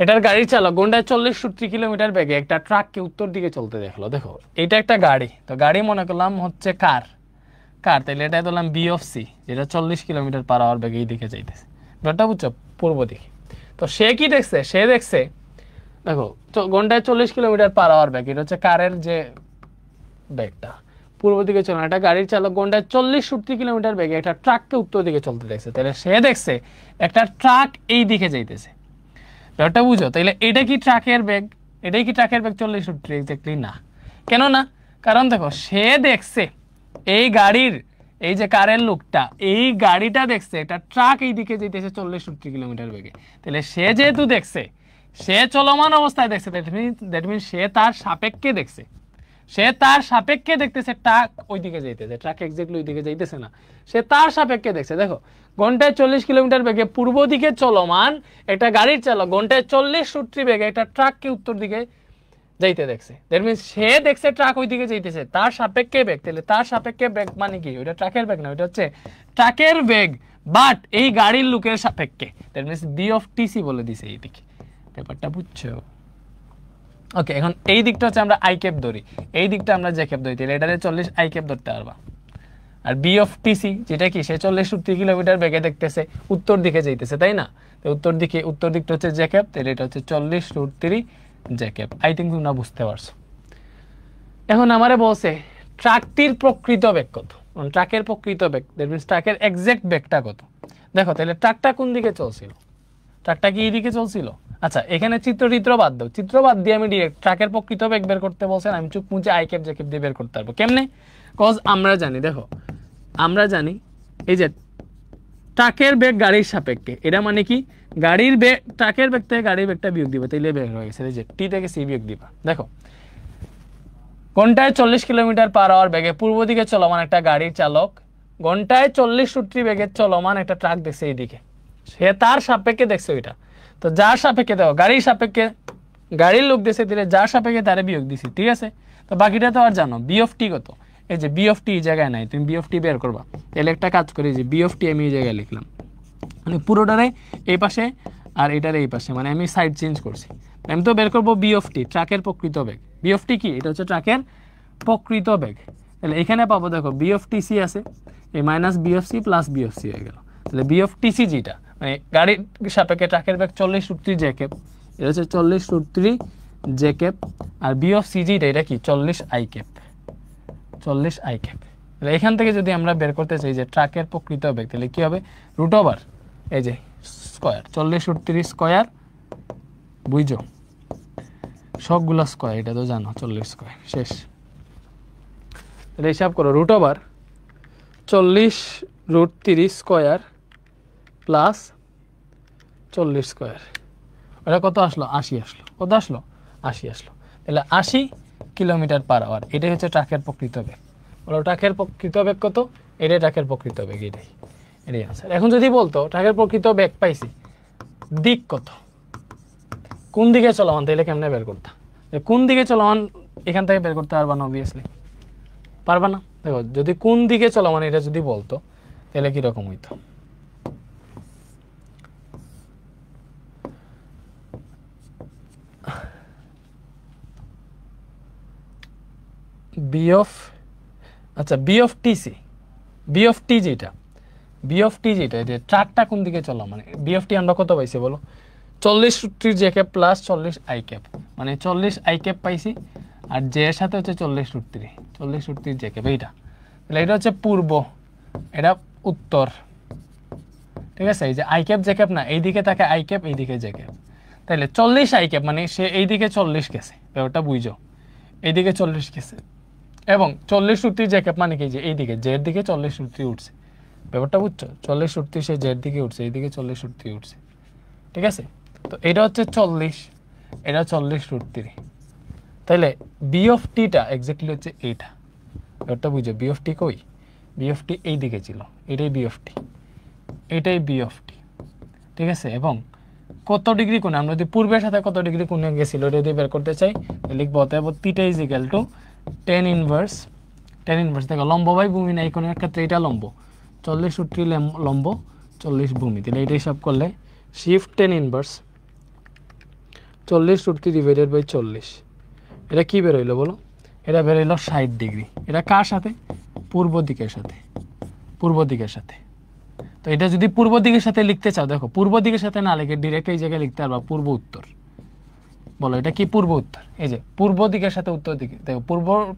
এটার গাড়ির চালক ঘন্টায় 40-70 কিলোমিটার বেগে একটা ট্রাককে উত্তর দিকে চলতে দেখলো। দেখো এটা একটা গাড়ি, তো গাড়ি মনে করলাম হচ্ছে কার, তাহলে এটা ধরলাম বি অফ সি, যেটা 40 কিলোমিটার পার আওয়ার বেগে এই দিকে যাইতেছে, ব্যাপারটা বুঝছো, পূর্ব দিকে। তো সে কি দেখছে, সে দেখছে দেখো ঘন্টায় 40 কিলোমিটার পার আওয়ার বেগ, এটা হচ্ছে কারের যে বেগটা, পূর্ব দিকে চলে, একটা গাড়ির চালক ঘন্টায় 40-70 কিলোমিটার বেগে একটা ট্রাককে উত্তর দিকে চলতে দেখছে, তাহলে সে দেখছে একটা ট্রাক এই দিকে যাইতেছে, ব্যাপারটা বুঝো। তাইলে এটা কি ট্রাকের বেগ, এটাই কি ট্রাকের বেগ 40-70? এক্স্যাক্টলি না। কেন না? কারণ দেখো সে দেখছে এই গাড়ির, এই যে কারের লোকটা, এই গাড়িটা দেখছে একটা ট্রাক এই দিকে যেতেছে 40-70 কিলোমিটার বেগে, তাহলে সে যেহেতু দেখছে, সে চলমান অবস্থায় দেখছে, দ্যাট মিনস সে তার সাপেক্ষে দেখছে, সে তার সাপেক্ষে দেখতেছে ট্রাক ওই দিকে যাইতেছে, ট্রাক এক্স্যাক্টলি ওই দিকে যাইতেছে না, সে তার সাপেক্ষে দেখছে। দেখো ঘন্টায় 40 কিলোমিটার বেগে পূর্ব দিকে চলমান একটা গাড়ির চালক ঘন্টায় 40-70 বেগে একটা ট্রাককে উত্তর দিকে যাইতে দেখছে, দ্যাট মিনস সে দেখছে ট্রাক ওই দিকে যাইতেছে, তার সাপেক্ষে বেগ, তাহলে তার সাপেক্ষে বেগ মানে কি, ওইটা ট্রাকের বেগ না, ওইটা হচ্ছে ট্রাকের বেগ বাট এই গাড়ির লোকের সাপেক্ষে, that means V of TC বলে দিছে এইদিকে, ব্যাপারটা বুঝছো? ওকে, এখন এই দিকটা হচ্ছে আমরা আই ক্যাপ ধরি, এই দিকটা আমরা জে ক্যাপ ধরি, তাহলে এটারে 40 আই ক্যাপ ধরতে পারবা। আর বি অফ টিসি যেটা কি, সে 40-70 কিলোমিটার বেগে দেখতেছে, উত্তর দিকে যাইতেছে, তাই না? তো উত্তর দিকটা হচ্ছে জে ক্যাপ, তাহলে এটা হচ্ছে 40√3 জে ক্যাপ। আই থিঙ্ক তোমরা বুঝতে পারছো। এখন আমারে বলছে ট্রাকটির প্রকৃত বেগ কত, ট্রাকের প্রকৃত বেগ, দ্যাট মিনস ট্রাকের এক্সাক্ট বেগটা কত। দেখো তাহলে ট্রাকটা কোন দিকে চলছিল, ট্রাকটা কি এই দিকে চলছিল? আচ্ছা এখানে চিত্র বাদ দাও, চিত্র বাদ দিয়ে আমি ডিরেক্ট ট্রাকের প্রকৃত বেগ বের করতে বলছেন, আমি চুপ মুছে আই ক্যাপ জে ক্যাপ দিয়ে বের করতে পারবো। কেমনে? কজ আমরা জানি, দেখো আমরা জানি এই যে ট্রাকের বেগ গাড়ির সাপেক্ষে, এটা মানে কি গাড়ির বেগ, ট্রাকের বেগ থেকে গাড়ির বেগটা বিয়োগ দিবা, তাইলে বের হয়ে গেছে, এই যে টি থেকে সি বিয়োগ দিবা। দেখো ঘন্টায় 40 কিলোমিটার পার আওয়ার বেগে পূর্ব দিকে চলমান একটা গাড়ির চালক ঘন্টায় 40-70 বেগে চলমান একটা ট্রাক দেখছে এইদিকে, সে তার সাপেক্ষে দেখছে ওইটা, তো যার সাপেক্ষে দেখো গাড়ির সাপেক্ষে গাড়ির লোক দেখছে, দিলে যার সাপেক্ষে তারে বিয়োগ দিছি, ঠিক আছে? তো বাকিটা তো আর জানো, বি অফ টি কত, এই যে বি অফ টি এই জায়গায় নাই, তুমি বি অফ টি বের করবা, তাহলে একটা কাজ করি, যে বি অফ টি আমি এই জায়গায় লিখলাম, মানে পুরোটারে এই পাশে আর এটার এই পাশে, মানে আমি সাইড চেঞ্জ করছি। আমি তো বের করবো বি অফ টি, ট্রাকের প্রকৃত বেগ। বি অফ টি কি? এটা হচ্ছে ট্রাকের প্রকৃত বেগ। তাহলে এখানে পাবো দেখো বি অফ টি সি আছে, এই minus B of C plus B of C হয়ে গেল। তাহলে বি অফ টি সি যেটা মানে গাড়ির সাপেক্ষে ট্রাকের বেগ 40√3 জ্যাকেব, এটা হচ্ছে 40√3 Jakob. R B of C যেটা এটা কি 40 আই ক্যাপ, 40 আই ক্যাপ। তাহলে এখান থেকে যদি আমরা বের করতে চাই যে ট্রাকের প্রকৃত বেগ, তাহলে কি হবে? রুট ওভার এই যে স্কোয়ার 40√3 স্কোয়ার, বুঝছো সবগুলো স্কোয়ার, এটা তো জানো 40 স্কোয়ার শেষ। তাহলে হিসাব করো root over 40√3 square plus 40 square, ওটা কত আসলো? 80 আসলো। কত আসলো? 80 আসলো। তাহলে 80 কিলোমিটার/আওয়ার, এটাই হচ্ছে ট্রাকের প্রকৃত বেগ। বলো ট্রাকের প্রকৃত বেগ কত? এটাই ট্রাকের প্রকৃত বেগ, এটাই আনসার। এখন যদি বলতো ট্রাকের প্রকৃত বেগ পাইছি, দিক কত, কোন দিকে চলমান, তাহলে কেমনে বের করতাম? কোন দিকে চলমান এখান থেকে বের করতে পারবা না? অবভিয়াসলি পারবা না। দেখো যদি কোন দিকে চলমান এটা যদি বলতো তাহলে কিরকম হইতো? B of TC, B of T যেটা ট্রাকটা কোন দিকে চলা, মানে বি অফ টি আমরা কত পাইছি বলো? 40√3 J cap plus 40 I cap, মানে 40 আই ক্যাপ পাইছি, আর জে এর সাথে হচ্ছে 40√3 জে ক্যাপ এইটা। তাহলে এটা হচ্ছে পূর্ব, এটা উত্তর, ঠিক আছে? এই যে আই ক্যাপ জে ক্যাপ না, এইদিকে থাকে আই ক্যাপ, এইদিকে জে ক্যাপ। তাহলে 40 আই ক্যাপ মানে সে এইদিকে 40 গেছে, ব্যাপারটা বুঝো, এইদিকে 40 গেছে। এবং 40√3 জে ক্যাপ মানে কি? যে এইদিকে জের দিকে 40√3 উঠছে, ব্যাপারটা বুঝছো? 40√3 সে জের দিকে উঠছে, এইদিকে 40√3 উঠছে, ঠিক আছে? তো এটা হচ্ছে 40, এটা 40√3। তাহলে বি অফ টিটা এক্স্যাক্টলি হচ্ছে এইটা, ব্যাপারটা বুঝো। বি অফ টি কই? বি অফ টি এই দিকে ছিল, এটাই বি অফ টি, এটাই বি অফ টি, ঠিক আছে? এবং কত ডিগ্রি কোণে, আমরা যদি পূর্বের সাথে কত ডিগ্রি কোণে গেছিল এটা যদি বের করতে চাই লিখবো অতএব theta is equal to tan inverse দেখো লম্ব বাই ভূমি না, এই কোণের ক্ষেত্রে এটা লম্ব, 40√3 লম্ব, 40 ভূমি। তাহলে এটা হিসাব করলে shift tan inverse 40√3 divided by 40, এটা কি বের হইলো বলো? এটা বের হইলো 60 ডিগ্রি। এটা কার সাথে? পূর্ব দিকের সাথে, পূর্ব দিকের সাথে। তো এটা যদি পূর্ব দিকের সাথে লিখতে চাও, দেখো পূর্ব দিকের সাথে না লিখে ডিরেক্ট এই জায়গায় লিখতে পারবা পূর্ব উত্তর। বলো এটা কি? পূর্ব উত্তর। এই যে পূর্ব দিকের সাথে উত্তর দিকে, দেখো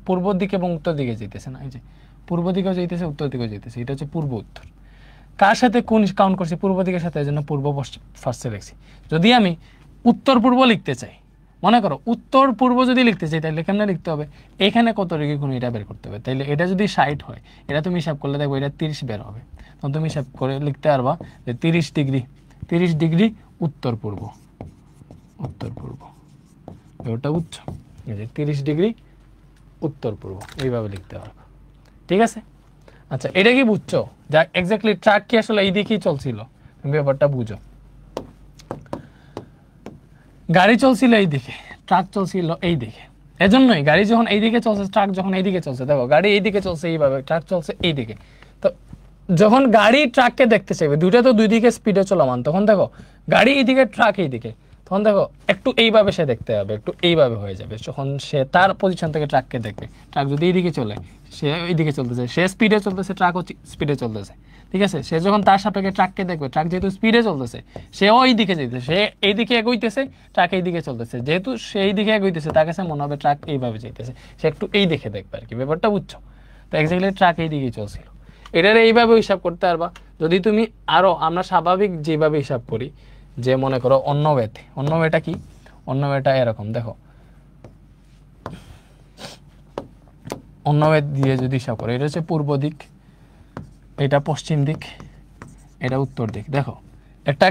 পূর্ব দিকে এবং উত্তর দিকে যেতেছে না, এই যে পূর্ব দিকেও যেতেছে উত্তর দিকেও যেতেছে, এটা হচ্ছে পূর্ব উত্তর। কার সাথে কোন কাউন্ট করছি? পূর্ব দিকের সাথে, এই জন্য পূর্ব ফার্স্টে লিখছি। যদি আমি উত্তর পূর্ব লিখতে চাই, মনে করো উত্তর পূর্ব যদি লিখতে চাই, তাহলে কেমনে লিখতে হবে? এখানে কত ডিগ্রি কোণ এটা বের করতে হবে। তাইলে এটা যদি 60 হয়, এটা তুমি হিসাব করলে দেখো এটা 30 বের হবে। তখন তুমি হিসাব করে লিখতে পারবা যে 30 ডিগ্রি উত্তর পূর্ব, ওটা বুঝছো? এই যে 30 ডিগ্রি উত্তর পূর্ব, এইভাবে লিখতে পারবা, ঠিক আছে? আচ্ছা এটা কি বুঝছো? যা এক্স্যাক্টলি ট্রাক কি আসলে এই দিকেই চলছিল, তুমি ব্যাপারটা বুঝো। গাড়ি চলছিল এই দিকে, ট্রাক চলছিল এই দিকে, এজন্যই গাড়ি যখন এই দিকে চলছে, ট্রাক যখন এই দিকে চলছে, দেখো গাড়ি এই দিকে চলছে এইভাবে, ট্রাক চলছে এই দিকে। তো যখন গাড়ি ট্রাককে দেখতে চাইবে, দুইটা তো দুই দিকে স্পিডে চলমান, তখন দেখো গাড়ি এইদিকে ট্রাক এইদিকে, তখন দেখো একটু এইভাবে সে দেখতে হবে, একটু এইভাবে হয়ে যাবে। যখন সে তার পজিশন থেকে ট্রাককে দেখবে, ট্রাক যদি এইদিকে চলে, সে এইদিকে চলতেছে, সে স্পিডে চলতেছে, ট্রাকও স্পিডে চলতেছে, ঠিক আছে? সে যখন তার সাপেক্ষে ট্রাককে দেখবে, ট্রাক যেহেতু স্পিডে চলতেছে, সেও এই দিকে যেতেছে, সে এইদিকে এগোইতেছে, ট্রাক এই দিকে চলতেছে, যেহেতু সেই দিকে এগোইতেছে, তার কাছে মনে হবে ট্রাক এইভাবে যেতেছে, সে একটু এই দিকে দেখবে আর কি, ব্যাপারটা বুঝছো? তো এক্স্যাক্টলি ট্রাক এই দিকেই চলছিল। এটার এইভাবে হিসাব করতে পারবা। যদি তুমি আরো, আমরা স্বাভাবিক যেভাবে হিসাব করি, যে মনে করো অন্য ওয়েটা কি? অন্য ওয়েটা এরকম, দেখো অন্য ওয়ে দিয়ে যদি হিসাব করো, এটা হচ্ছে পূর্ব দিক, এটা পশ্চিম দিক, এটা উত্তর দিক। দেখো একটা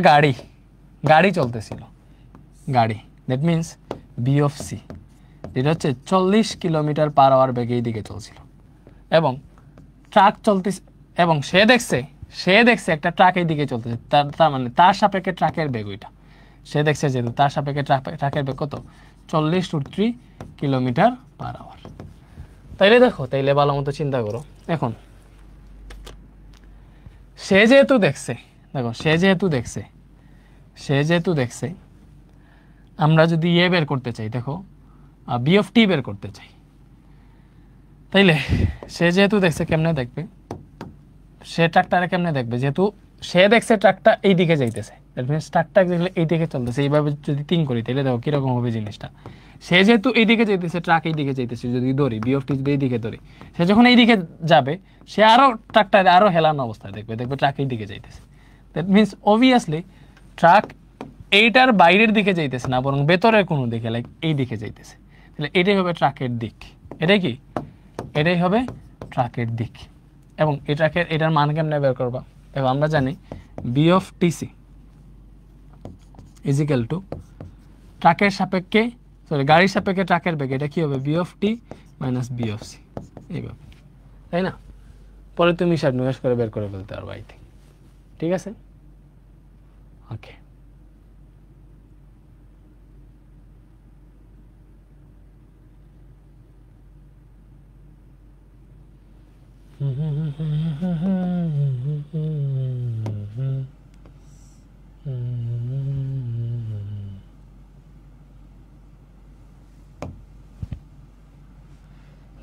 গাড়ি চলতেছিল, গাড়ি, that means V of C, যেটা হচ্ছে 40 কিলোমিটার/আওয়ার বেগে এই দিকে চলছিল, এবং ট্রাক চলতেছে, এবং সে দেখছে একটা ট্রাক এই দিকে চলতেছে, তার মানে তার সাপেক্ষে ট্রাকের বেগ ওইটা, সে দেখছে যেহেতু তার সাপেক্ষে ট্রাকের বেগ কত? 40√3 কিলোমিটার/আওয়ার। তাইলে দেখো, তাইলে ভালো মতো চিন্তা করো। এখন সে যেহেতু দেখছে দেখো সে যেহেতু দেখছে আমরা যদি ইয়ে বের করতে চাই, দেখো বি অফ টি বের করতে চাই, তাইলে সে যেহেতু দেখছে কেমনে দেখবে, সে ট্রাকটারে কেমনে দেখবে, যেহেতু সে দেখছে ট্রাকটা এই দিকে যাইতেছে, দ্যাট মিনস ট্রাকটা দেখলে এই দিকে চলতেছে, এইভাবে যদি থিঙ্ক করি তাহলে দেখো কিরকম হবে জিনিসটা। সে যেহেতু এই দিকে যাইতেছে, ট্রাক এই দিকে যাইতেছে, যদি ধরি বি অফ টি যদি এই দিকে ধরি, সে যখন এই দিকে যাবে সে আরও ট্রাকটা আরও হেলানো অবস্থায় দেখবে ট্রাক এই দিকে যাইতেছে। দ্যাট মিনস অবভিয়াসলি ট্রাক এইটার বাইরের দিকে যাইতেছে না, বরং ভেতরের কোনো দিকে, লাইক এই দিকে যাইতেছে। তাহলে এটাই হবে ট্রাকের দিক। এটাই হবে ট্রাকের দিক। এবং এই ট্রাকের এটার মান কেমনে বের করবা? দেখো আমরা জানি V of TC is equal to ট্রাকের সাপেক্ষে, সরি গাড়ির সাপেক্ষে ট্রাকের বেগ, এটা কি হবে B of T minus B of C, এইভাবে, তাই না? পরে তুমি হিসাব নিকাশ করে বের করে ফেলতে পারো, আই থিঙ্ক। ঠিক আছে, ওকে।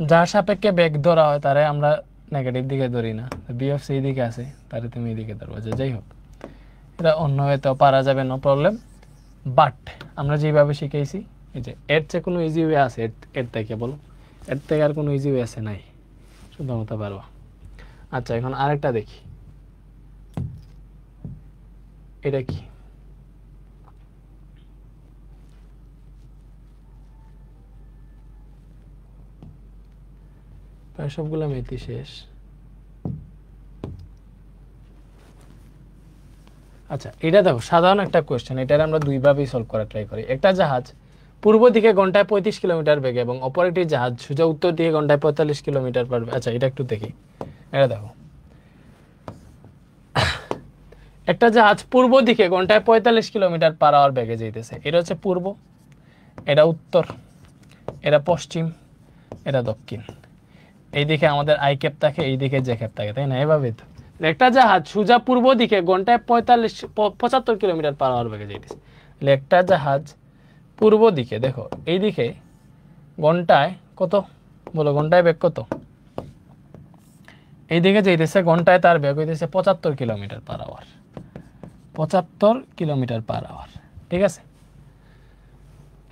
যার সাপেক্ষে বেগ ধরা হয় তারে আমরা নেগেটিভ দিকে ধরি না, বি অফ সি দিকে আছে, তারে তুমি এদিকে ধরবো। যাই হোক, এটা অন্য হয়তো পারা যাবে, নো প্রবলেম। বাট আমরা যেভাবে শিখেছি, এই যে এর চেয়ে কোনো ইজি ওয়ে আছে এর থেকে, বলো এর থেকে আর কোনো ইজি ওয়ে আছে? নাই, শুধুমাত্র পারবো। আচ্ছা, এখন আরেকটা দেখি, এটা কি? প্রায় সবগুলো মেথি শেষ। আচ্ছা, এটা দেখো সাধারণ একটা কোয়েশ্চেন, এটার আমরা দুইভাবেই সলভ করার ট্রাই করি। একটা জাহাজ পূর্ব দিকে ঘন্টায় 35 কিলোমিটার বেগে এবং অপর একটি জাহাজ সোজা উত্তর দিকে ঘন্টায় 45 কিলোমিটার পার। আচ্ছা, এটা একটু দেখি। এটা দেখো, একটা জাহাজ পূর্ব দিকে ঘন্টায় 45 কিলোমিটার পার আওয়ার বেগে যাইতেছে। এটা হচ্ছে পূর্ব, এটা উত্তর, এটা পশ্চিম, এটা দক্ষিণ। এইদিকে আমাদের আই ক্যাপ থাকে, এইদিকে জে ক্যাপ থাকে, তাই না? এভাবে তো একটা জাহাজ সোজা পূর্ব দিকে ঘন্টায় 75 কিলোমিটার পার আওয়ার বেগে যাইতেছে। একটা জাহাজ পূর্ব দিকে, দেখো এইদিকে ঘন্টায় কত, বলো ঘন্টায় বেগ কত? এইদিকে যাইতেছে, ঘন্টায় তার বেগ হইতেছে 75 kilometre per hour, 75 kilometre per hour. ঠিক আছে,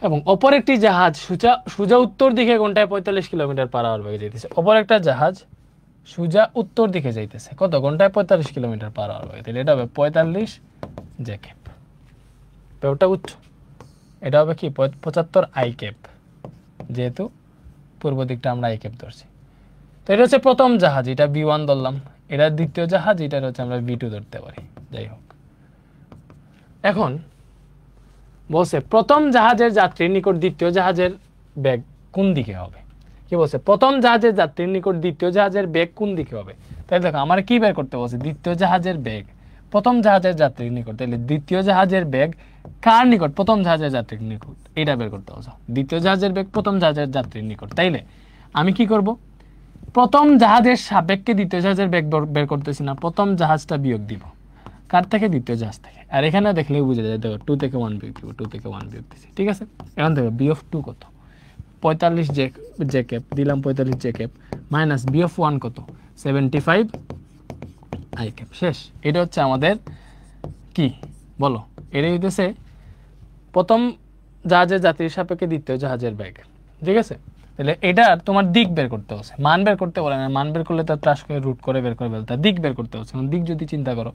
এবং অপর একটি জাহাজ সোজা উত্তর দিকে ঘন্টায় 45 কিলোমিটার পার আওয়ার বেগে যাইতেছে। অপর একটা জাহাজ সোজা উত্তর দিকে যাইতেছে, কত? ঘন্টায় 45 কিলোমিটার পার আওয়ার বেগে। তাহলে এটা হবে 45 জে ক্যাপ, বেগটা উচ্চ। এটা হবে কি 75 আই ক্যাপ, যেহেতু পূর্ব দিকটা আমরা আই ক্যাপ ধরছি। তো এটা হচ্ছে প্রথম জাহাজ, এটা বি1 ধরলাম। এটা দ্বিতীয় জাহাজ, এটা হচ্ছে আমরা বি2 ধরতে পারি। যাই হোক, এখন বলছে প্রথম জাহাজের যাত্রীর নিকট দ্বিতীয় জাহাজের বেগ কোন দিকে হবে? কি বলছে? প্রথম জাহাজের যাত্রীর নিকট দ্বিতীয় জাহাজের বেগ কোন দিকে হবে? তাই দেখো আমার কি বের করতে বলছে? দ্বিতীয় জাহাজের বেগ প্রথম জাহাজের যাত্রীর নিকট। তাহলে দ্বিতীয় জাহাজের বেগ কার নিকট? প্রথম জাহাজের যাত্রীর নিকট। এটা বের করতে বলছে, দ্বিতীয় জাহাজের বেগ প্রথম জাহাজের যাত্রীর নিকট। তাইলে আমি কি করব? প্রথম জাহাজের সাপেক্ষে দ্বিতীয় জাহাজের বেগ বের করতেছি না, প্রথম জাহাজটা বিয়োগ দিব। কার থেকে? দ্বিতীয় জাহাজ থেকে। আর এখানে দেখলেই বুঝে যায়, দেখো 2 থেকে 1 বিয়োগ দিব, 2 থেকে 1 বিয়োগ দিচ্ছি। ঠিক আছে, এখন দেখো বি অফ 2 কত? 45 জে ক্যাপ দিলাম, 45 J cap minus B of 1 কত? 75 আই ক্যাপ। শেষ। এটা হচ্ছে আমাদের কি বলো? এটা হইতেছে প্রথম জাহাজের যাত্রীর সাপেক্ষে দ্বিতীয় জাহাজের বেগ। ঠিক আছে, তাহলে এটা তোমার দিক বের করতে হচ্ছে, মান বের করতে বলে না। মান বের করলে তার ট্রাস করে রুট করে বের করে ফেলতে, দিক বের করতে হচ্ছে। দিক যদি চিন্তা করো,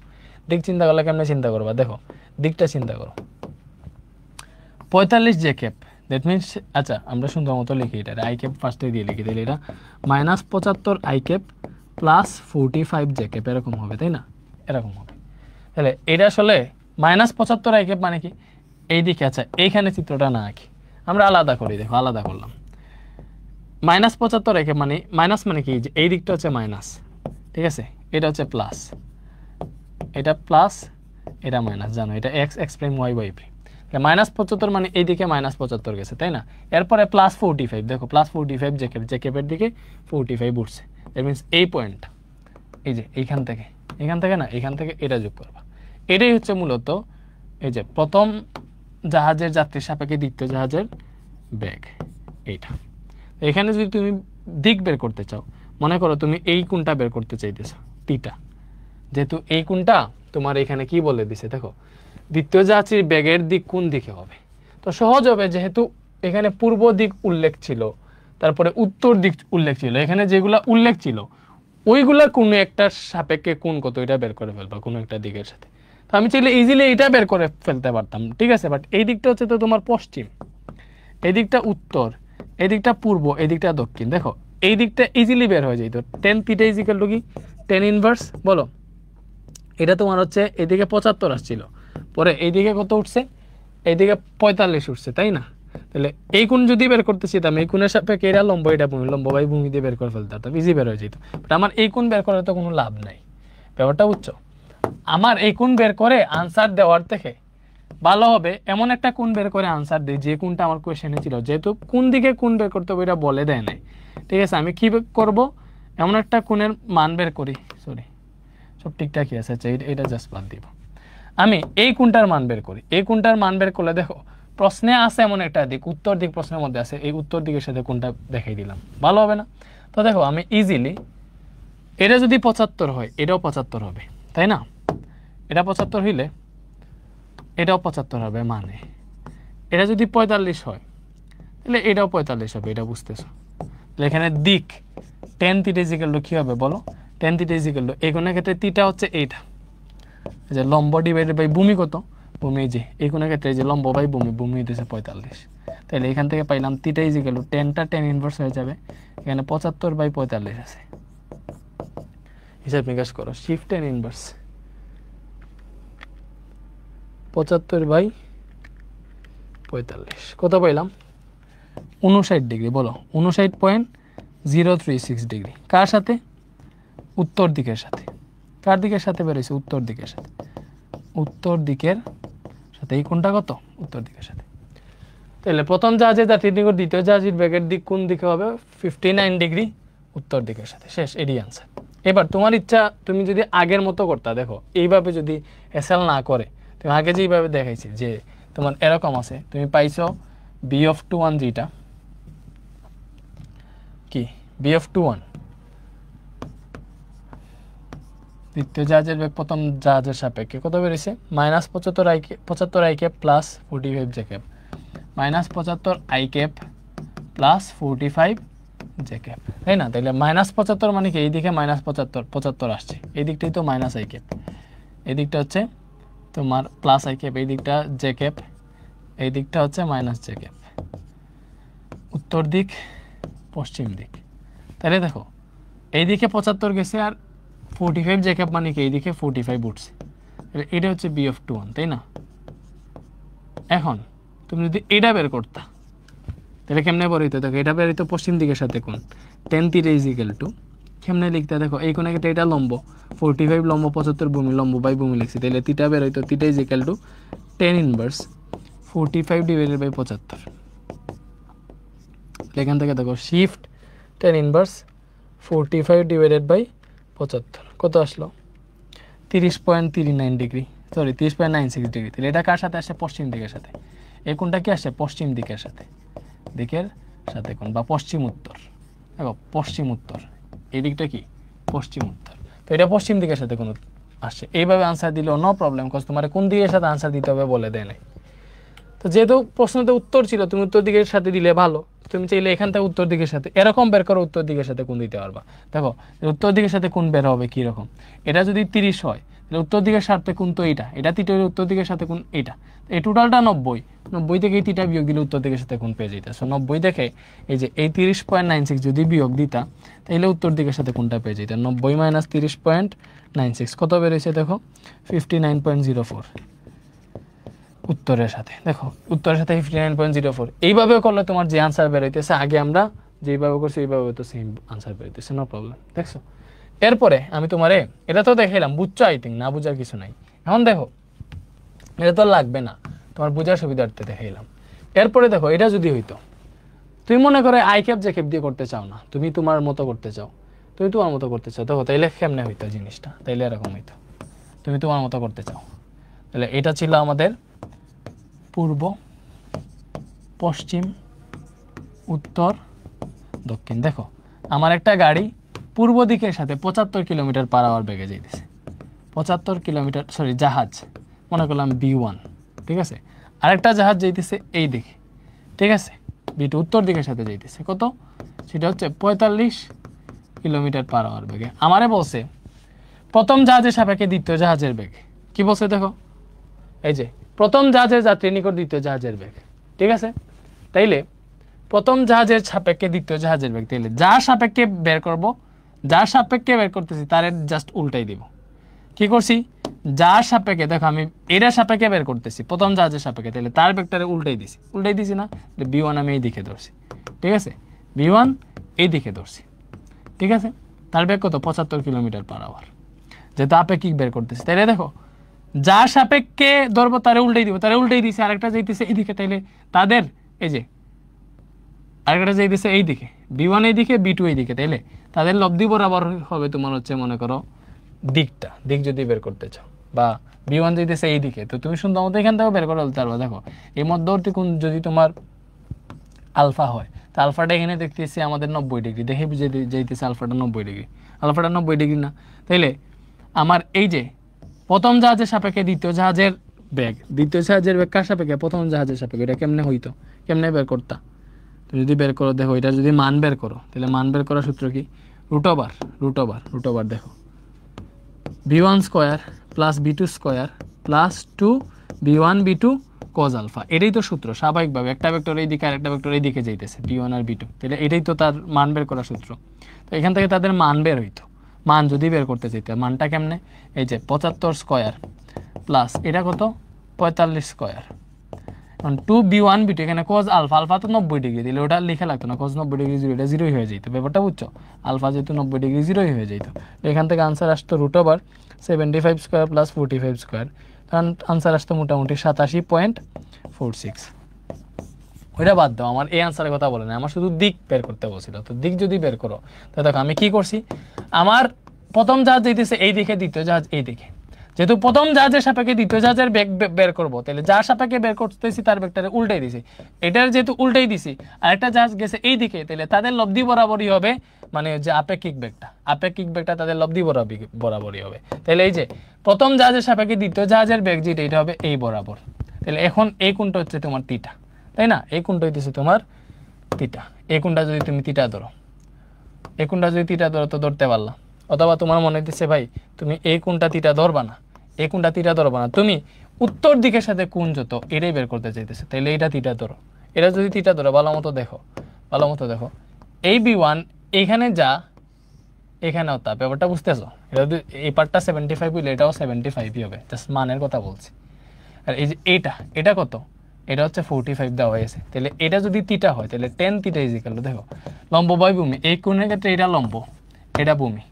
দিক চিন্তা করলে কেমনে চিন্তা করবা? দেখো দিকটা চিন্তা করো, 45 জে ক্যাপ, দ্যাট মিনস, আচ্ছা আমরা সুন্দর মতো লিখি, এটা আই ক্যাপ ফার্স্টে দিয়ে লিখি, তাহলে এটা minus 75 I cap plus 45 J cap, এরকম হবে, তাই না? এরকম হবে। তাহলে এটা আসলে মাইনাস 75 আই ক্যাপ মানে কি এই দিকে। আচ্ছা, এইখানে চিত্রটা না আঁকি, আমরা আলাদা করি। দেখো আলাদা করলাম, মাইনাস 75 আই ক্যাপ মানে, মাইনাস মানে কি এই দিকটা হচ্ছে মাইনাস, ঠিক আছে, এটা হচ্ছে প্লাস, এটা প্লাস, এটা মাইনাস। জানো এটা X prime Y prime. Minus 75 মানে এইদিকে মাইনাস 75 গেছে, তাই না? এরপরে প্লাস 45, দেখো প্লাস 45 জে ক্যাপের দিকে 45 উঠছে। দ্যাট মিনস এই পয়েন্ট, এই যে এইখান থেকে না, এখান থেকে এটা যোগ করবা, এটাই হচ্ছে মূলত এই যে প্রথম জাহাজের যাত্রীর সাপেক্ষে দ্বিতীয় জাহাজের বেগ এইটা। এখানে যদি তুমি দিক বের করতে চাও, মনে করো তুমি এই কোণটা বের করতে চাইতেছো থিটা, যেহেতু এই কোণটা তোমার এখানে কি বলে দিছে, দেখো দ্বিতীয় জাহাজের বেগের দিক কোন দিকে হবে, তো সহজ হবে, যেহেতু এখানে পূর্ব দিক উল্লেখ ছিল, তারপরে উত্তর দিক উল্লেখ ছিল, এখানে যেগুলা উল্লেখ ছিল ওইগুলা কোনো একটা সাপেক্ষে কোণ কত এটা বের করে ফেলবা কোনো একটা দিকের সাথে। তো আমি চাইলে ইজিলি এটা বের করে ফেলতে পারতাম, ঠিক আছে, বাট এই দিকটা হচ্ছে তো তোমার পশ্চিম, এই দিকটা উত্তর, এই দিকটা পূর্ব, এই দিকটা দক্ষিণ। দেখো এই দিকটা ইজিলি বের হয়ে যেত, tan theta is equal to কি tan ইনভার্স, বলো এটা তোমার হচ্ছে এদিকে 75 আসছিল, পরে এইদিকে কত উঠছে, এইদিকে 45 উঠছে, তাই না? তাহলে এই কোণ যদি বের করতে চাইতাম, এই কোণের সাপেক্ষে এটা লম্ব, এটা ভূমি, লম্ব বাই ভূমি দিয়ে বের করে ফেলতে পারতাম, ইজি বের হয়ে যেত। বাট আমার এই কোণ বের করার তো কোনো লাভ নাই, ব্যাপারটা বুঝছো? আমার এই কোণ বের করে আনসার দেওয়ার থেকে ভালো হবে এমন একটা কোণ বের করে আনসার দিই যে কোণটা আমার কোয়েশ্চেনে ছিল, যেহেতু কোন দিকে কোণ বের করতে হবে এটা বলে দেয় নাই, ঠিক আছে? আমি কি করব, এমন একটা কোণের মান বের করি, সরি সব ঠিকঠাকই আছে, আচ্ছা এটা জাস্ট বাদ দিব, আমি এই কোণটার মান বের করি। এই কোণটার মান বের করলে দেখো প্রশ্নে আছে এমন একটা দিক, উত্তর দিক প্রশ্নের মধ্যে আছে, এই উত্তর দিকের সাথে কোণটা দেখাই দিলাম, ভালো হবে না? তো দেখো আমি ইজিলি, এটা যদি 75 হয় এটাও 75 হবে, তাই না? এটা 75 হইলে এটাও 75 হবে, মানে এটা যদি 45 হয় তাহলে এটাও 45 হবে, এটা বুঝতেছো? তাহলে এখানে দিক tan theta is equal to কি হবে বলো, tan theta is equal two এই কোণের ক্ষেত্রে থিটা হচ্ছে এইটা, যে লম্ব ডিভাইডেড বাই ভূমি কত, ভূমি, যে এই কোণের ক্ষেত্রে যে লম্ব বাই ভূমি, ভূমি হইতেছে 45, তাহলে এখান থেকে পাইলাম থিটা ইজ ইকুয়াল টু টেনটা tan ইনভার্স হয়ে যাবে, এখানে 75/45 আছে, হিসাব নিকাশ করো, শিফট tan ইনভার্স 75/45 কত পাইলাম, 59 ডিগ্রি, বলো 59.036 ডিগ্রি, কার সাথে, উত্তর দিকের সাথে, কার দিকের সাথে বেরোইছে, উত্তর দিকের সাথে, উত্তর দিকের সাথে, এই কোণটা কত, উত্তর দিকের সাথে। তাহলে প্রথম জাহাজের যাত্রীর নিকট দ্বিতীয় জাহাজের বেগের দিক কোন দিকে হবে, 59 ডিগ্রি উত্তর দিকের সাথে, শেষ, এডি আনসার। এবার তোমার ইচ্ছা, তুমি যদি আগের মতো করতা, দেখো এইভাবে যদি এসএল না করে, তুমি আগে যেইভাবে দেখাইছি যে তোমার এরকম আছে, তুমি পাইছো B(21) যেটা কি B(21) দ্বিতীয় জাহাজের বেগ প্রথম জাহাজের সাপেক্ষে কত বেরিয়েছে, -75 i cap plus 45 j cap, -75 i cap plus 45 j cap, তাই না? তাহলে -75 মানে কি, এইদিকে -75 আসছে, এই দিকটাই তো -i ক্যাপ, এই দিকটা হচ্ছে তোমার প্লাস i ক্যাপ, এই দিকটা j ক্যাপ, এই দিকটা হচ্ছে -j ক্যাপ, উত্তর দিক পশ্চিম দিক। তাহলে দেখো এইদিকে 75 গেছে আর 45 j ক্যাপ মানে কি, এইদিকে 45 উঠছে, তাহলে এটা হচ্ছে B(21), তাই না? এখন তুমি যদি এটা বের করতা তাহলে কেমনে বেরোইতো, দেখো এটা বেরোইতো পশ্চিম দিকের সাথে কোণ, tan theta is equal two কেমনে লিখতে, দেখো এই কোণে ক্ষেত্রে এটা লম্ব, 45 লম্ব, 75 ভূমি, লম্ব বাই ভূমি লিখছি, তাহলে থিটা বেরোইতো, theta is equal to tan inverse 45 divided by 75। এখান থেকে দেখো shift tan inverse 45 divided by 75 কত আসলো, 30.39 ডিগ্রি, সরি 30.96 ডিগ্রি। তাহলে এটা কার সাথে আসে, পশ্চিম দিকের সাথে, এই কোণটা কি আসে, পশ্চিম দিকের সাথে, দিকের সাথে কোণ বা পশ্চিম উত্তর, দেখো পশ্চিম উত্তর, এই দিকটা কি পশ্চিম উত্তর, তো এটা পশ্চিম দিকের সাথে কোণ আসছে, এইভাবে আনসার দিলেও নো প্রবলেম, কজ তোমার কোন দিকের সাথে আনসার দিতে হবে বলে দেয় নাই। তো যেহেতু প্রশ্নতে উত্তর ছিল, তুমি উত্তর দিকের সাথে দিলে ভালো, তুমি চাইলে এখান থেকে উত্তর দিকের সাথে এরকম বের করো, উত্তর দিকের সাথে কোণ দিতে পারবা। দেখো উত্তর দিকের সাথে কোণ বের হবে কীরকম, এটা যদি 30 হয় তাহলে উত্তর দিকের সাথে কোণ তো এইটা, এটা 30 উত্তর দিকের সাথে কোণ এইটা, এই টোটালটা 90 থেকে এই 30টা বিয়োগ দিলে উত্তর দিকের সাথে কোণ পেয়ে যেতে। সো 90 দেখে এই যে এই 30.96 যদি বিয়োগ দিতা তাহলে উত্তর দিকের সাথে কোণটা পেয়ে যেতে, 90 - 30.96 কত বেরোয়েছে দেখো, 59.04 উত্তরের সাথে, দেখো উত্তরের সাথে 59.04। এইভাবে করলে তোমার যে আনসার বেরোইতেছে, আগে আমরা যেইভাবে করছি এইভাবে তো সেম আনসার বেরোইতেছে, নো প্রবলেম। দেখছো, এরপরে আমি তোমারে এটা তো দেখাইলাম, বুঝছো, আই থিঙ্ক না বুঝার কিছু নাই। এখন দেখো এটা তো লাগবে না, তোমার বোঝার সুবিধার্থে দেখাইলাম। এরপরে দেখো এটা যদি হইতো, তুমি মনে করে আই ক্যাপ জে ক্যাপ দিয়ে করতে চাও না, তুমি তোমার মতো করতে চাও, তুমি তোমার মতো করতে চাও, দেখো তাইলে কেমনে হইতো জিনিসটা, তাইলে এরকম হইতো, তুমি তোমার মতো করতে চাও, তাহলে এটা ছিল আমাদের পূর্ব, পশ্চিম, উত্তর, দক্ষিণ। দেখো আমার একটা গাড়ি পূর্ব দিকের সাথে 75 কিলোমিটার পার আওয়ার বেগে যাইতেছে, 75 কিলোমিটার, সরি জাহাজ মনে করলাম B1, ঠিক আছে। আরেকটা জাহাজ যাইতেছে এই দিকে, ঠিক আছে, B2 উত্তর দিকের সাথে যাইতেছে কত, সেটা হচ্ছে 45 কিলোমিটার পার আওয়ার বেগে। আমারে বলছে প্রথম জাহাজের সাপেক্ষে দ্বিতীয় জাহাজের বেগ, কি বলছে দেখো, এই যে প্রথম জাহাজের যাত্রী নিকট দ্বিতীয় জাহাজের বেগ, ঠিক আছে। তাইলে প্রথম জাহাজের সাপেক্ষে দ্বিতীয় জাহাজের বেগ, তাইলে যার সাপেক্ষে বের করব, যার সাপেক্ষে বের করতেছি তার জাস্ট উল্টাই দিব। কি করছি, যার সাপেক্ষে, দেখো আমি এর সাপেক্ষে বের করতেছি প্রথম জাহাজের সাপেক্ষে, তাহলে তার বেগটারে উল্টাই দিছি না, B1 আমি এই দিকে ধরছি, ঠিক আছে, B1 এই দিকে ধরছি, ঠিক আছে। তার বেগ কত, 75 কিলোমিটার পার আওয়ার, যেহেতু আপেক্ষিক বের করতেছি। তাইলে দেখো যার সাপেক্ষে ধরবো তারে উল্টাই দিব, তারে উল্টাই দিছে, আরেকটা যাইতেছে এইদিকে, তাইলে তাদের এই যে আরেকটা যাইতেছে এইদিকে, B1 এইদিকে, B2 এইদিকে, তাইলে তাদের লব্ধি বরাবর হবে তোমার হচ্ছে মনে করো দিকটা, দিক যদি বের করতে চাও, বা B1 যাইতেছে এইদিকে, তো তুমি সুন্দর মতো এখান থেকে বের করে বলতে পারবো। দেখো এই মধ্যবর্তী কোণ যদি তোমার আলফা হয়, তো আলফাটা এখানে দেখতেছি আমাদের 90 ডিগ্রি, দেখে বুঝে যাইতেছে আলফাটা 90 ডিগ্রি, আলফাটা 90 ডিগ্রি না। তাইলে আমার এই যে প্রথম জাহাজের সাপেক্ষে দ্বিতীয় জাহাজের বেগ, দ্বিতীয় জাহাজের বেগ কার সাপেক্ষে, প্রথম জাহাজের সাপেক্ষে, এটা কেমনে হইতো, কেমনে বের করতা, তো যদি বের করো, দেখো এটা যদি মান বের করো, তাহলে মান বের করার সূত্র কি, রুট ওভার দেখো B1 square plus B2 square plus 2 B1 B2 cos alpha, এটাই তো সূত্র। স্বাভাবিকভাবে একটা ভেক্টর এই দিকে আর একটা ভেক্টর এই দিকে যাইতেছে, B1 আর B2, তাহলে এটাই তো তার মান বের করার সূত্র। তো এখান থেকে তাদের মান বের হইতো, মান যদি বের করতে চাইতে, মানটা কেমনে, এই যে 75 স্কোয়ার প্লাস এটা কত 45 স্কোয়ার, 2B1 B2, এখানে cos আলফা, আলফা তো 90 ডিগ্রি, দিলে ওটা লিখে লাগতো না, cos 90 ডিগ্রি 0, এটা 0 হয়ে যেত, ব্যাপারটা বুঝছো, আলফা যেহেতু 90 ডিগ্রি 0 হয়ে যেত। এখান থেকে আনসার আসতো root over 75 square plus 45 square, কারণ আনসার আসতো মোটামুটি 87.46। ওইটা বাদ দাও, আমার এই আনসারের কথা বলে না, আমার শুধু দিক বের করতে বলছিল। তো দিক যদি বের করো, তো দেখো আমি কি করছি, আমার প্রথম জাহাজ যেতেছে এই দিকে, দ্বিতীয় জাহাজ এই দিকে, যেহেতু প্রথম জাহাজের সাপেক্ষে দ্বিতীয় জাহাজের বেগ বের করবো, তাহলে যার সাপেক্ষে বের করতেছি তার বেগটারে উল্টাই দিছি, এটার যেহেতু উল্টাই দিছি, আর একটা জাহাজ গেছে এই দিকে, তাহলে তাদের লব্ধি বরাবরই হবে, মানে যে আপেক্ষিক বেগটা তাদের লব্ধি বরাবরই হবে। তাহলে এই যে প্রথম জাহাজের সাপেক্ষে দ্বিতীয় জাহাজের বেগ যেটা, এটা হবে এই বরাবর। তাহলে এখন এই কোণটা হচ্ছে তোমার থিটা, তাই না, এই কোণটা হইতেছে তোমার থিটা। এই কোণটা যদি তুমি থিটা ধরো, এই কোণটা যদি থিটা ধরো তো ধরতে পারলা, অথবা তোমার মনে হইতেছে ভাই তুমি এই কোণটা থিটা ধরবা না, এই কোণটা থিটা ধরবা না, তুমি উত্তর দিকের সাথে কোণ যত এটাই বের করতে চাইতেছে, তাইলে এইটা থিটা ধরো। এটা যদি থিটা ধরো, ভালো মতো দেখো এই B1 এইখানে যা, এখানেও তা, ব্যাপারটা বুঝতেছো, এটা যদি এই পার্টটা 75 হইলে এটাও 75ই হবে, জাস্ট মানের কথা বলছি। আর এই যে এটা কত, এটা হচ্ছে 45 দেওয়া হয়েছে, তাহলে এটা যদি থিটা হয়, তাহলে tan থিটা ইজিক্যাল, দেখো লম্ব বাই ভূমি, এই কোণের ক্ষেত্রে এটা লম্ব, এটা ভূমি,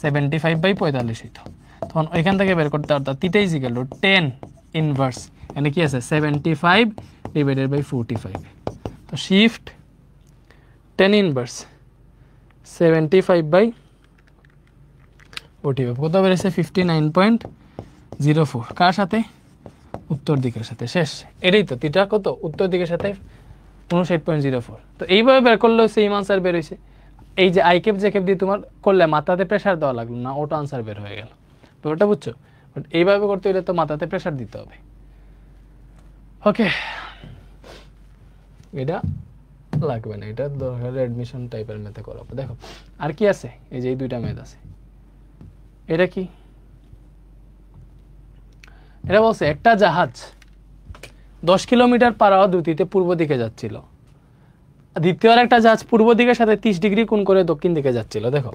75/45 হইতো, তখন ওইখান থেকে বের করতে পারতাম theta is equal to tan inverse, এখানে কি আছে 75/45, তো শিফট tan ইনভার্স 75/45 কত বেড়েছে 59.04, কার সাথে, উত্তর দিকের সাথে, শেষ। এটাই তো থিটা কত, উত্তর দিকের সাথে 59.04। তো এইভাবে বের করলেও সেম আনসার বের হয়েছে। এই যে আই ক্যাপ জে ক্যাপ দিয়ে তোমার করলে মাথাতে প্রেশার দেওয়া লাগলো না, ওটা আনসার বের হয়ে গেল, তো ওটা বুঝছো। বাট এইভাবে করতে হলে তো মাথাতে প্রেশার দিতে হবে। ওকে, এটা লাগবে না, এটা দরকার অ্যাডমিশন টাইপের ম্যাথে করাবো। দেখো আর কি আছে, এই যে এই দুইটা ম্যাথ আছে, এটা কি, এটা বলছে একটা জাহাজ 10 কিলোমিটার পার আওয়ার গতিতে পূর্ব দিকে যাচ্ছিল, দ্বিতীয় একটা জাহাজ পূর্ব দিকের সাথে 30 ডিগ্রি কোণ করে দক্ষিণ দিকে যাচ্ছিল। দেখো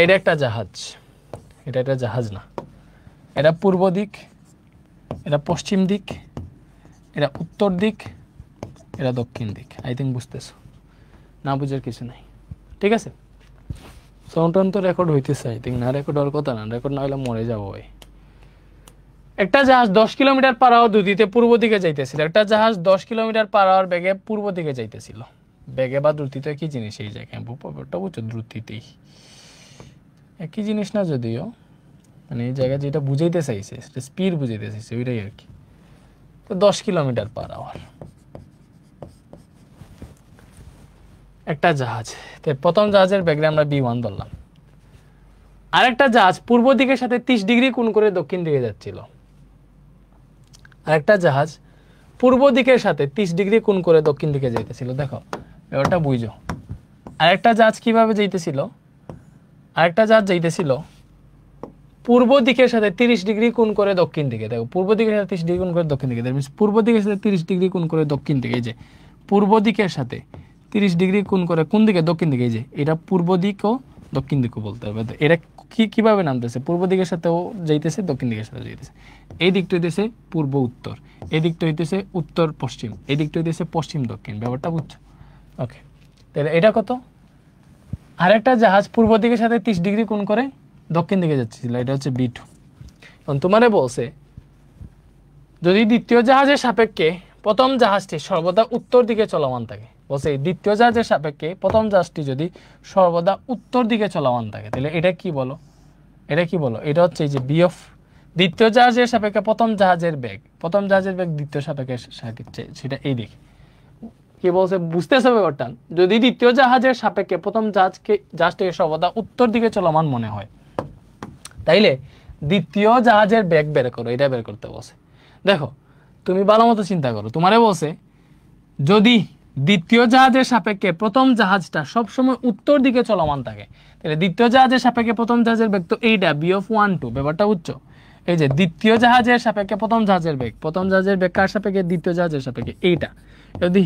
এটা একটা জাহাজ, এটা একটা জাহাজ না, এটা পূর্ব দিক, এটা পশ্চিম দিক, এটা উত্তর দিক, এটা দক্ষিণ দিক। আই থিঙ্ক বুঝতেছো, না বুঝার কিছু নাই, ঠিক আছে। সাউন্ড তো রেকর্ড হইতেছে, আই থিঙ্ক, না রেকর্ড হওয়ার কথা না, রেকর্ড না হলে মরে যাবো ভাই। একটা জাহাজ 10 কিলোমিটার পার আওয়ার গতিতে পূর্ব দিকে যাইতেছিল, একটা জাহাজ 10 কিলোমিটার পার আওয়ার বেগে পূর্ব দিকে যাইতেছিল। বেগে বা দ্রুতিতে কি জিনিস এই জায়গায়, ব্যাপারটা বুঝছো, দ্রুতিতেই একই জিনিস না যদিও, মানে এই জায়গায় যেটা বুঝাইতে চাইছে সেটা স্পিড বুঝাইতে চাইছে ওইটাই আর কি। তো 10 কিলোমিটার/আওয়ার একটা জাহাজ। তো প্রথম জাহাজের বেগে আমরা b1 ধরলাম। আরেকটা জাহাজ পূর্ব দিকের সাথে 30 ডিগ্রি কোণ করে দক্ষিণ দিকে যাচ্ছিল। আরেকটা জাহাজ পূর্ব দিকের সাথে 30 ডিগ্রি কোণ করে দক্ষিণ দিকে যাইতেছিল। দেখো ব্যাপারটা বুঝো। আরেকটা জাহাজ কিভাবে যাইতেছিল? আরেকটা জাহাজ যাইতেছিল পূর্ব দিকের সাথে 30 ডিগ্রি কোণ করে দক্ষিণ দিকে। দেখো পূর্ব দিকের সাথে 30 ডিগ্রি কোণ করে দক্ষিণ দিকে, দ্যাট মিন্স পূর্ব দিকের সাথে 30 ডিগ্রি কোণ করে দক্ষিণ দিকে। এই যে পূর্ব দিকের সাথে 30 ডিগ্রি কোণ করে কোন দিকে? দক্ষিণ দিকে। এই যে এটা পূর্ব দিক ও দক্ষিণ দিকও বলতে হবে। তো এটা কিভাবে নামতেছে? পূর্ব দিকের সাথেও যাইতেছে, দক্ষিণ দিকের সাথে যাইতেছে। এই দিকটা হইতেছে পূর্ব উত্তর, এই দিকটা হইতেছে উত্তর পশ্চিম, এই দিকটা হইতেছে পশ্চিম দক্ষিণ। ব্যাপারটা বুঝছো? ওকে, তাহলে এটা কত? আরেকটা জাহাজ পূর্ব দিকের সাথে 30 ডিগ্রি কোণ করে দক্ষিণ দিকে যাচ্ছিল, এটা হচ্ছে b2। এখন তোমারে বলছে যদি দ্বিতীয় জাহাজের সাপেক্ষে প্রথম জাহাজটি সর্বদা উত্তর দিকে চলমান থাকে, বলছে দ্বিতীয় জাহাজের সাপেক্ষে প্রথম জাহাজটি যদি সর্বদা উত্তর দিকে চলমান থাকে, তাহলে এটা কি বলো? এটা কি বলো? এটা হচ্ছে এই যে b অফ দ্বিতীয় জাহাজের সাপেক্ষে প্রথম জাহাজের বেগ, প্রথম জাহাজের বেগ দ্বিতীয় সাপেক্ষে সেটা এই দিকে। কি বলছে বুঝতেছে ব্যাপারটা? যদি দ্বিতীয় জাহাজের সাপেক্ষে প্রথম জাহাজটিকে সর্বদা উত্তর দিকে চলমান মনে হয়, তাইলে দ্বিতীয় জাহাজের বেগ বের করো, এটা বের করতে বলছে। দেখো তুমি ভালো মতো চিন্তা করো, তোমারে বলছে যদি দ্বিতীয় জাহাজের সাপেক্ষে প্রথম জাহাজটা সবসময় উত্তর দিকে চলমান থাকে, তাহলে দ্বিতীয় জাহাজের সাপেক্ষে প্রথম জাহাজের বেগ তো এইটা b অফ 1 2। ব্যাপারটা বুঝছো? এই যে দ্বিতীয় জাহাজের সাপেক্ষে প্রথম জাহাজের বেগ, প্রথম জাহাজের বেগ কার সাপেক্ষে? দ্বিতীয় জাহাজের সাপেক্ষে। এইটা যদি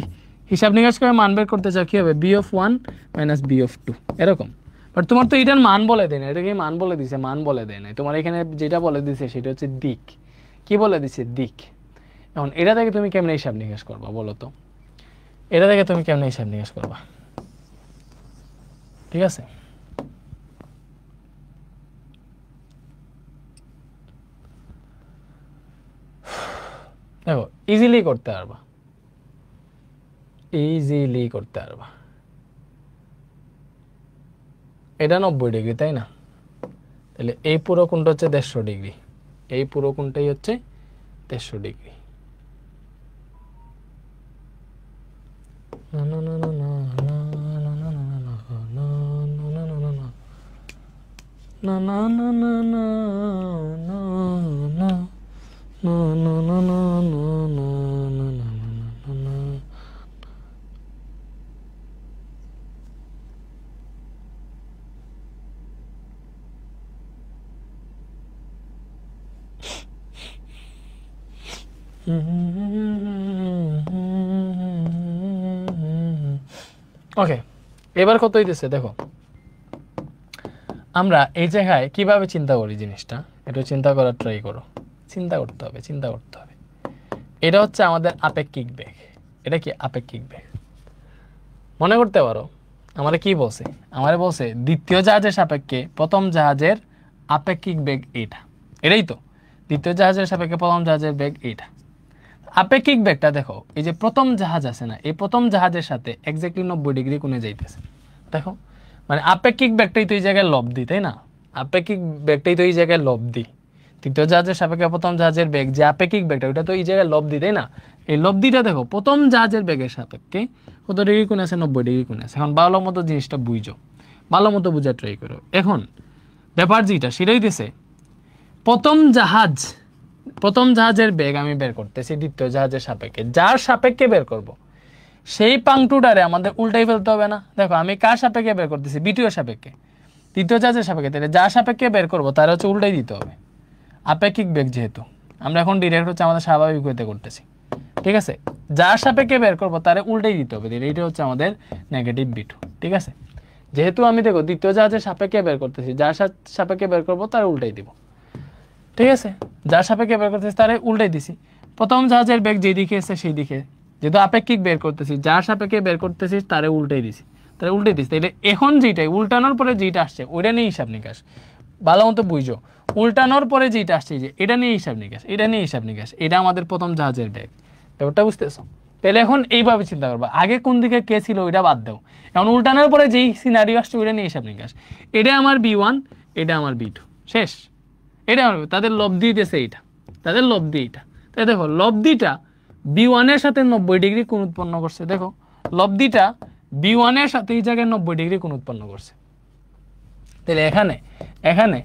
হিসাব নিকাশ করে মান বের করতে চাও কি হবে? b of 1 minus b of 2 এরকম। বাট তোমার তো এটার মান বলে দেয় না, এটাকে মান বলে দিছে, মান বলে দেয় না। তোমার এখানে যেটা বলে দিছে সেটা হচ্ছে দিক। কি বলে দিছে? দিক। এখন এটা থেকে তুমি কেমনে হিসাব নিকাশ করবা বলো তো? এটা থেকে তুমি কেমনে হিসাব নিকাশ করবা? ঠিক আছে, দেখো ইজিলি করতে পারবা, ইজিলি করতে পারবা। এটা 90 ডিগ্রি, তাই না? তাহলে এই পুরো কোণটা হচ্ছে 150 ডিগ্রি, এই পুরো কোণটাই হচ্ছে 150 ডিগ্রি। ওকে, এবার কত হইতেছে দেখো। আমরা এই জায়গায় কিভাবে চিন্তা করি জিনিসটা, একটু চিন্তা করার ট্রাই করো। চিন্তা করতে হবে, চিন্তা করতে হবে। এটা হচ্ছে আমাদের আপেক্ষিক বেগ। এটা কি? আপেক্ষিক বেগ। মনে করতে পারো আমারে কি বলছে? আমারে বলছে দ্বিতীয় জাহাজের সাপেক্ষে প্রথম জাহাজের আপেক্ষিক বেগ এইটা। এটাই তো দ্বিতীয় জাহাজের সাপেক্ষে প্রথম জাহাজের বেগ এইটা। আপেক্ষিক বেগটা দেখো, এই যে প্রথম জাহাজ আছে না, এই প্রথম জাহাজের সাথে এক্স্যাক্টলি 90 ডিগ্রি কোণে যাইতেছে। দেখো মানে আপেক্ষিক বেগটাই তো এই জায়গায় লব্ধি, তাই না? আপেক্ষিক বেগটাই তো এই জায়গায় লব্ধি। তৃতীয় জাহাজের সাপেক্ষে প্রথম জাহাজের বেগ যে আপেক্ষিক বেগটা, ওইটা তো এই জায়গায় লব্ধি, তাই না? এই লব্ধিটা দেখো প্রথম জাহাজের বেগের সাপেক্ষে কত ডিগ্রি কোণে আছে? 90 ডিগ্রি কোণে আছে। এখন ভালো মতো জিনিসটা বুঝো, ভালো মতো বুঝার ট্রাই করো। এখন ব্যাপার যেটা সেটাই দিছে প্রথম জাহাজের বেগ আমি বের করতেছি দ্বিতীয় জাহাজের সাপেক্ষে, যার সাপেক্ষে বের করব সেই পাংটুটারে আমাদের উল্টাই ফেলতে হবে না? দেখো আমি কার সাপেক্ষে বের করতেছি? b2 এর সাপেক্ষে, দ্বিতীয় জাহাজের সাপেক্ষে। তাহলে যার সাপেক্ষে বের করবো তার হচ্ছে উল্টাই দিতে হবে, আপেক্ষিক বেগ যেহেতু। আমরা এখন ডিরেক্ট হচ্ছে আমাদের স্বাভাবিক হইতে করতেছি, ঠিক আছে? যার সাপেক্ষে বের করবো তারে উল্টাই দিতে হবে, এইটা হচ্ছে আমাদের নেগেটিভ b2, ঠিক আছে? যেহেতু আমি দেখো দ্বিতীয় জাহাজের সাপেক্ষে বের করতেছি, যার সাপেক্ষে বের করবো তার উল্টাই দিব, ঠিক আছে? যার সাপেক্ষে বের করতেছি তারে উল্টাই দিছি। প্রথম জাহাজের বেগ যেদিকে আছে সেই দিকে, যেহেতু আপেক্ষিক বের করতেছি, যার সাপেক্ষে বের করতেছি তারে উল্টাই দিছি, তারে উল্টাই দিছি। তাইলে এখন যেটাই উল্টানোর পরে যেটা আসছে ওইটা নিয়ে হিসাব নিকাশ ভালো মতো বুঝো। উল্টানোর পরে যেটা আসছে যে এটা নিয়ে হিসাব নিকাশ, এটা নিয়ে হিসাব নিকাশ, এটা আমাদের প্রথম জাহাজের বেগ। ব্যাপারটা বুঝতেছো? তাহলে এখন এইভাবে চিন্তা করবা, আগে কোন দিকে কে ছিল ওইটা বাদ দাও, এখন উল্টানোর পরে যেই সিনারিও আসছে ওইটা নিয়ে হিসাব নিকাশ। এটা আমার b1, এটা আমার b2, শেষ। এটা তাদের লব্ধি দিতেছে এইটা, তাদের লব্ধি এইটা। তাই দেখো লব্ধিটা B1 এর সাথে 90 ডিগ্রি কোণ উৎপন্ন করছে। দেখো লব্ধিটা B1 এর সাথে এই জায়গায় 90 ডিগ্রি কোণ উৎপন্ন করছে। তাহলে এখানে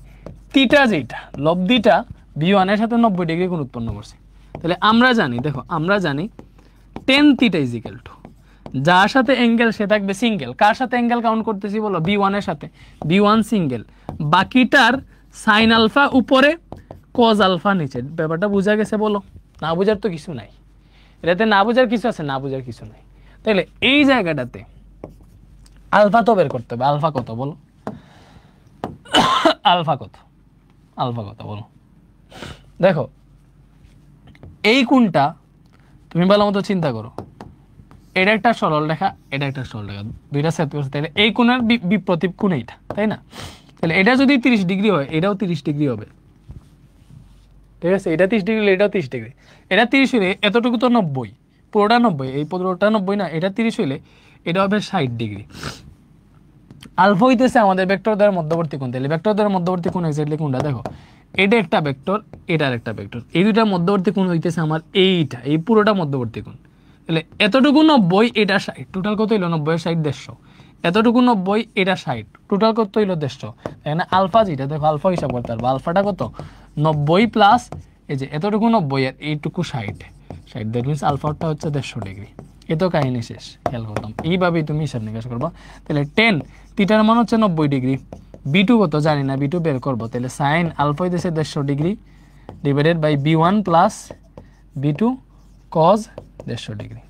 থিটা যেটা লব্ধিটা B1 এর সাথে 90 ডিগ্রি কোণ উৎপন্ন করছে। তাহলে আমরা জানি, দেখো আমরা জানি tan theta is equal two, যার সাথে অ্যাঙ্গেল সে থাকবে সিঙ্গেল। কার সাথে অ্যাঙ্গেল কাউন্ট করতেছি বলো? B1 এর সাথে। B1 সিঙ্গেল, বাকিটার সাইন আলফা উপরে, কজ আলফা নিচে। ব্যাপারটা বোঝা গেছে বলো? না বোঝার তো কিছু নাই, এটাতে না বোঝার কিছু আছে? না বোঝার কিছু নাই। তাহলে এই জায়গাটাতে আলফা তো বের করতে হবে। আলফা কত বলো? আলফা কত? আলফা কত বলো? দেখো এই কোণটা তুমি ভালো মতো চিন্তা করো, এটা একটা সরল রেখা, এটা একটা সরল রেখা, দুইটা সেট করছে। তাহলে এই কোণের বিপরীত কোণ এইটা, তাই না? তাহলে এটা যদি 30 ডিগ্রি হয়, এটাও 30 ডিগ্রি হবে, ঠিক আছে? এটা 30 ডিগ্রি, এটাও 30 ডিগ্রি। এটা 30 হইলে এতটুকু তো 90, পুরোটা 90, এই পুরোটা 90 না, এটা 30 হইলে এটা হবে 60 ডিগ্রি। আলফা হইতেছে আমাদের ভেক্টর দ্বারা মধ্যবর্তী কোণ। তাহলে ভেক্টর দ্বারা মধ্যবর্তী কোণ এক্স্যাক্টলি কোনটা? দেখো এটা একটা ভেক্টর, এটার একটা ভেক্টর, এই দুইটা মধ্যবর্তী কোণ হইতেছে আমার এইটা, এই পুরোটা মধ্যবর্তী কোণ। তাহলে এতটুকু 90, এটা 60, টোটাল কত হইলো? 90 60 150। এতটুকু 90, এটা 60, টোটাল কত হইলো? 150। এখানে আলফা যেটা, দেখো আলফা হিসাব করতে পারবো। আলফাটা কত? 90 প্লাস এই যে এতটুকু 90 আর এইটুকু 60, দ্যাট মিনস আলফাটা হচ্ছে 150 ডিগ্রি। এ তো কাহিনী শেষ, খেয়াল করতাম। এইভাবেই তুমি হিসাব নিকাশ করবা। তাহলে 10 থিটার মান হচ্ছে 90 ডিগ্রি, B2 কত জানি না, B2 বের করবো। তাহলে সাইন আলফা হইতেছে 150 degree divided by B1 plus B2 cos 150 degree.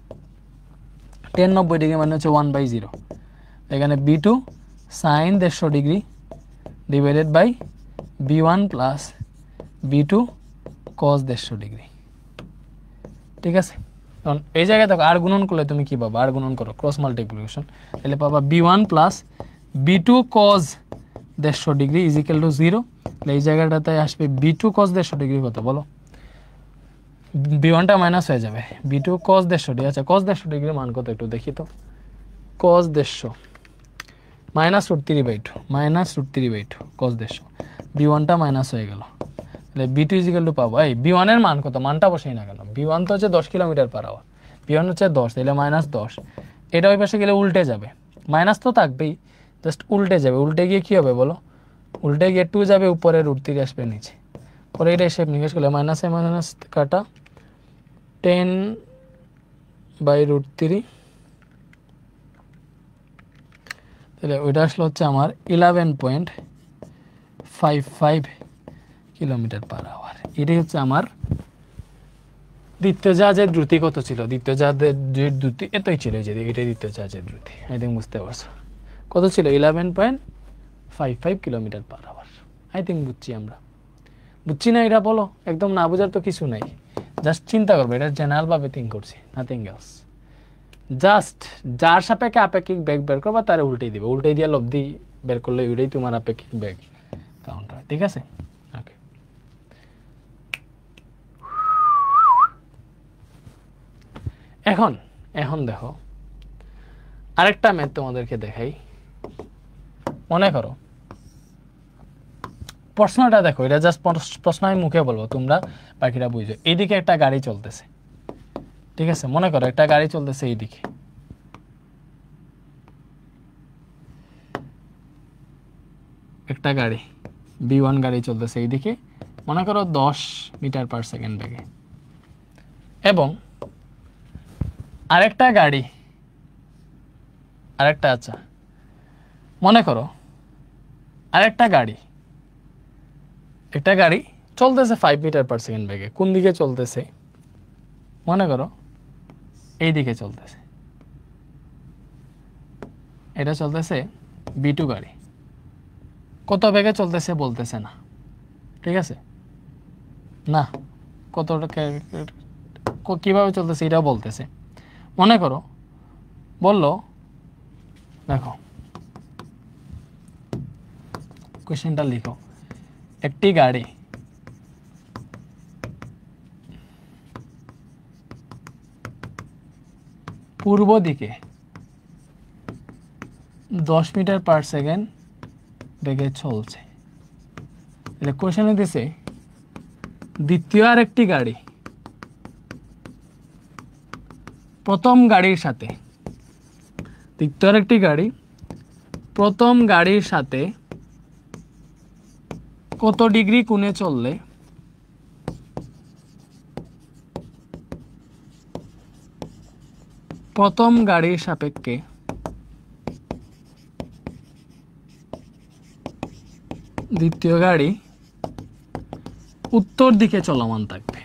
10 90 degree মানে হচ্ছে 1/0। এখানে B2 sine 150 degree divided by B1 plus B2 cos 150 degree, ঠিক আছে? কারণ এই জায়গায় দেখো আর গুণন করলে তুমি কি পাবা? আর গুণন করো, ক্রস মাল্টিপ্লিকেশন, তাহলে পাবা B1 plus B2 cos 150 degree is equal to 0। তাহলে এই জায়গাটাতে আসবে B2 কজ 150 ডিগ্রি কত বলো? B1টা মাইনাস হয়ে যাবে, B2 কজ 150 ডিগ্রি। আচ্ছা কজ 150 ডিগ্রির মান কত একটু দেখি তো। Cos 150 minus √3/2, minus √3/2 cos 150। B1টা মাইনাস হয়ে গেল, তাহলে B2 ইজ ইকুয়াল টু পাবো, এই B1 এর মান কত? মানটা বসেই না কেন? B1 তো হচ্ছে 10 কিলোমিটার/আওয়ার, B1 হচ্ছে 10, তাহলে মাইনাস 10। এটা ওই পাশে গেলে উল্টে যাবে, মাইনাস তো থাকবেই, জাস্ট উল্টে যাবে। উল্টে গিয়ে কি হবে বলো? উল্টে গিয়ে 2 যাবে উপরে, √3 আসবে নিচে। পরে এটা হিসেব নিকেশ করলে মাইনাসে মাইনাস কাটা 10/√3, তাহলে ওইটা আসলে হচ্ছে আমার 11.55 কিলোমিটার/আওয়ার। এটাই হচ্ছে আমার দ্বিতীয় জাহাজের দ্রুতি। কত ছিল দ্বিতীয় জাহাজের দ্রুতি? এতই ছিল, যে এটাই দ্বিতীয় জাহাজের দ্রুতি। আই থিঙ্ক বুঝতে পারছো কত ছিল? 11.55 কিলোমিটার/আওয়ার। আই থিঙ্ক বুঝছি আমরা, বুঝছি না এটা বলো? একদম না বোঝার তো কিছু নাই, জাস্ট চিন্তা করবে, এটা জেনারেল ভাবে থিঙ্ক করছি, নাথিং এলস। জাস্ট যার সাপেক্ষে আপেক্ষিক বেগ বের করবা তারে উল্টে দিবে, উল্টে দিয়ে লব্ধি বের করলে ওইটাই তোমার আপেক্ষিক বেগ কাউন্ট হয়, ঠিক আছে? ওকে, এখন দেখো আরেকটা ম্যাথ তোমাদেরকে দেখাই। মনে করো প্রশ্নটা দেখো, এটা জাস্ট প্রশ্ন আমি মুখে বলবো, তোমরা বাকিটা বুঝো। এইদিকে একটা গাড়ি চলতেছে, ঠিক আছে? মনে করো একটা গাড়ি চলতেছে এইদিকে, একটা গাড়ি B1 গাড়ি চলতেছে এইদিকে, মনে করো 10 মিটার/সেকেন্ড বেগে, এবং আরেকটা গাড়ি, আচ্ছা মনে করো আরেকটা গাড়ি, একটা গাড়ি চলতেছে 5 মিটার/সেকেন্ড বেগে। কোন দিকে চলতেছে? মনে করো এই দিকে চলতেছে, এটা চলতেছে B2 গাড়ি। কত বেগে চলতেছে বলতেছে না, ঠিক আছে? না কতটা কিভাবে চলতেছে এটাও বলতেছে। মনে করো বললো, দেখো কোশ্চেনটা লিখো, একটি গাড়ি পূর্ব দিকে 10 মিটার/সেকেন্ড বেগে চলছে, তাহলে কোশ্চেন হইতেছে দ্বিতীয় আরেকটি গাড়ি প্রথম গাড়ির সাথে, দ্বিতীয় আরেকটি গাড়ি প্রথম গাড়ির সাথে কত ডিগ্রি কোণে চললে প্রথম গাড়ির সাপেক্ষে দ্বিতীয় গাড়ি উত্তর দিকে চলমান থাকবে।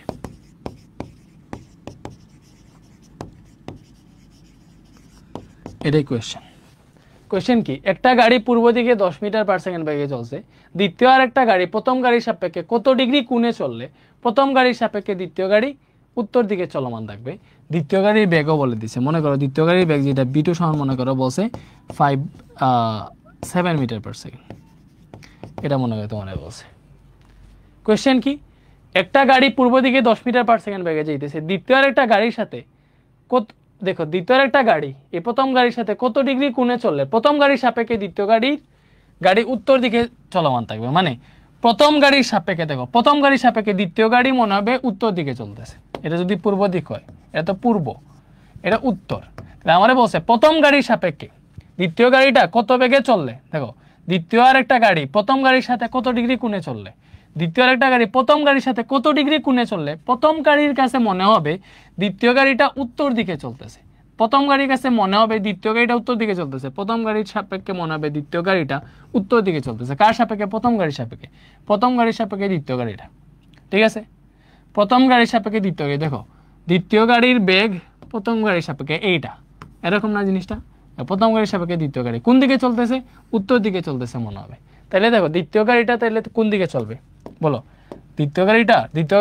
এটাই কোয়েশ্চেন। কোয়েশ্চেন কি, একটা গাড়ি পূর্ব দিকে 10 মিটার পার সেকেন্ড বেগে চলছে, দ্বিতীয় আর একটা গাড়ি প্রথম গাড়ির সাপেক্ষে কত ডিগ্রি কোণে চললে প্রথম গাড়ির সাপেক্ষে দ্বিতীয় গাড়ি উত্তর দিকে চলমান থাকবে। দ্বিতীয় গাড়ির বেগও বলে দিছে, মনে করো দ্বিতীয় গাড়ির বেগ যেটা b2 সমান মনে করো বলছে 7 মিটার পার সেকেন্ড, এটা মনে করো তোমার বলছে। কোয়েশ্চেন কি, একটা গাড়ি পূর্ব দিকে 10 মিটার পার সেকেন্ড বেগে যাইতেছে, দ্বিতীয় আর একটা গাড়ির সাথে কত, দেখো দ্বিতীয় একটা গাড়ি এই প্রথম গাড়ির সাথে কত ডিগ্রি কোণে চললে প্রথম গাড়ির সাপেক্ষে দ্বিতীয় গাড়ি উত্তর দিকে চলমান থাকবে। মানে প্রথম গাড়ির সাপেক্ষে, দেখো প্রথম গাড়ির সাপেক্ষে দ্বিতীয় গাড়ি মনে হবে উত্তর দিকে চলতেছে, এটা যদি পূর্ব দিক হয় এটা তো পূর্ব, এটা উত্তর। আমারে বলছে প্রথম গাড়ির সাপেক্ষে দ্বিতীয় গাড়িটা কত বেগে চললে, দেখো দ্বিতীয় আর একটা গাড়ি প্রথম গাড়ির সাথে কত ডিগ্রি কোণে চললে, দ্বিতীয় আর একটা গাড়ি প্রথম গাড়ির সাথে কত ডিগ্রি কোণে চললে প্রথম গাড়ির কাছে মনে হবে দ্বিতীয় গাড়িটা উত্তর দিকে চলতেছে। প্রথম গাড়ির কাছে মনে হবে দ্বিতীয় গাড়িটা উত্তর দিকে চলতেছে, প্রথম গাড়ির সাপেক্ষে মনে হবে দ্বিতীয় গাড়িটা উত্তর দিকে চলতেছে। কার সাপেক্ষে? প্রথম গাড়ির সাপেক্ষে। প্রথম গাড়ির সাপেক্ষে দ্বিতীয় গাড়িটা, ঠিক আছে? প্রথম গাড়ির সাপেক্ষে দ্বিতীয় গাড়ি, দেখো দ্বিতীয় গাড়ির বেগ প্রথম গাড়ির সাপেক্ষে এইটা, এরকম না জিনিসটা? প্রথম গাড়ির সাপেক্ষে দ্বিতীয় গাড়ি কোন দিকে চলতেছে? উত্তর দিকে চলতেছে মনে হবে। তাহলে দেখো দ্বিতীয় গাড়িটা তাহলে কোন দিকে চলবে বলো? দ্বিতীয়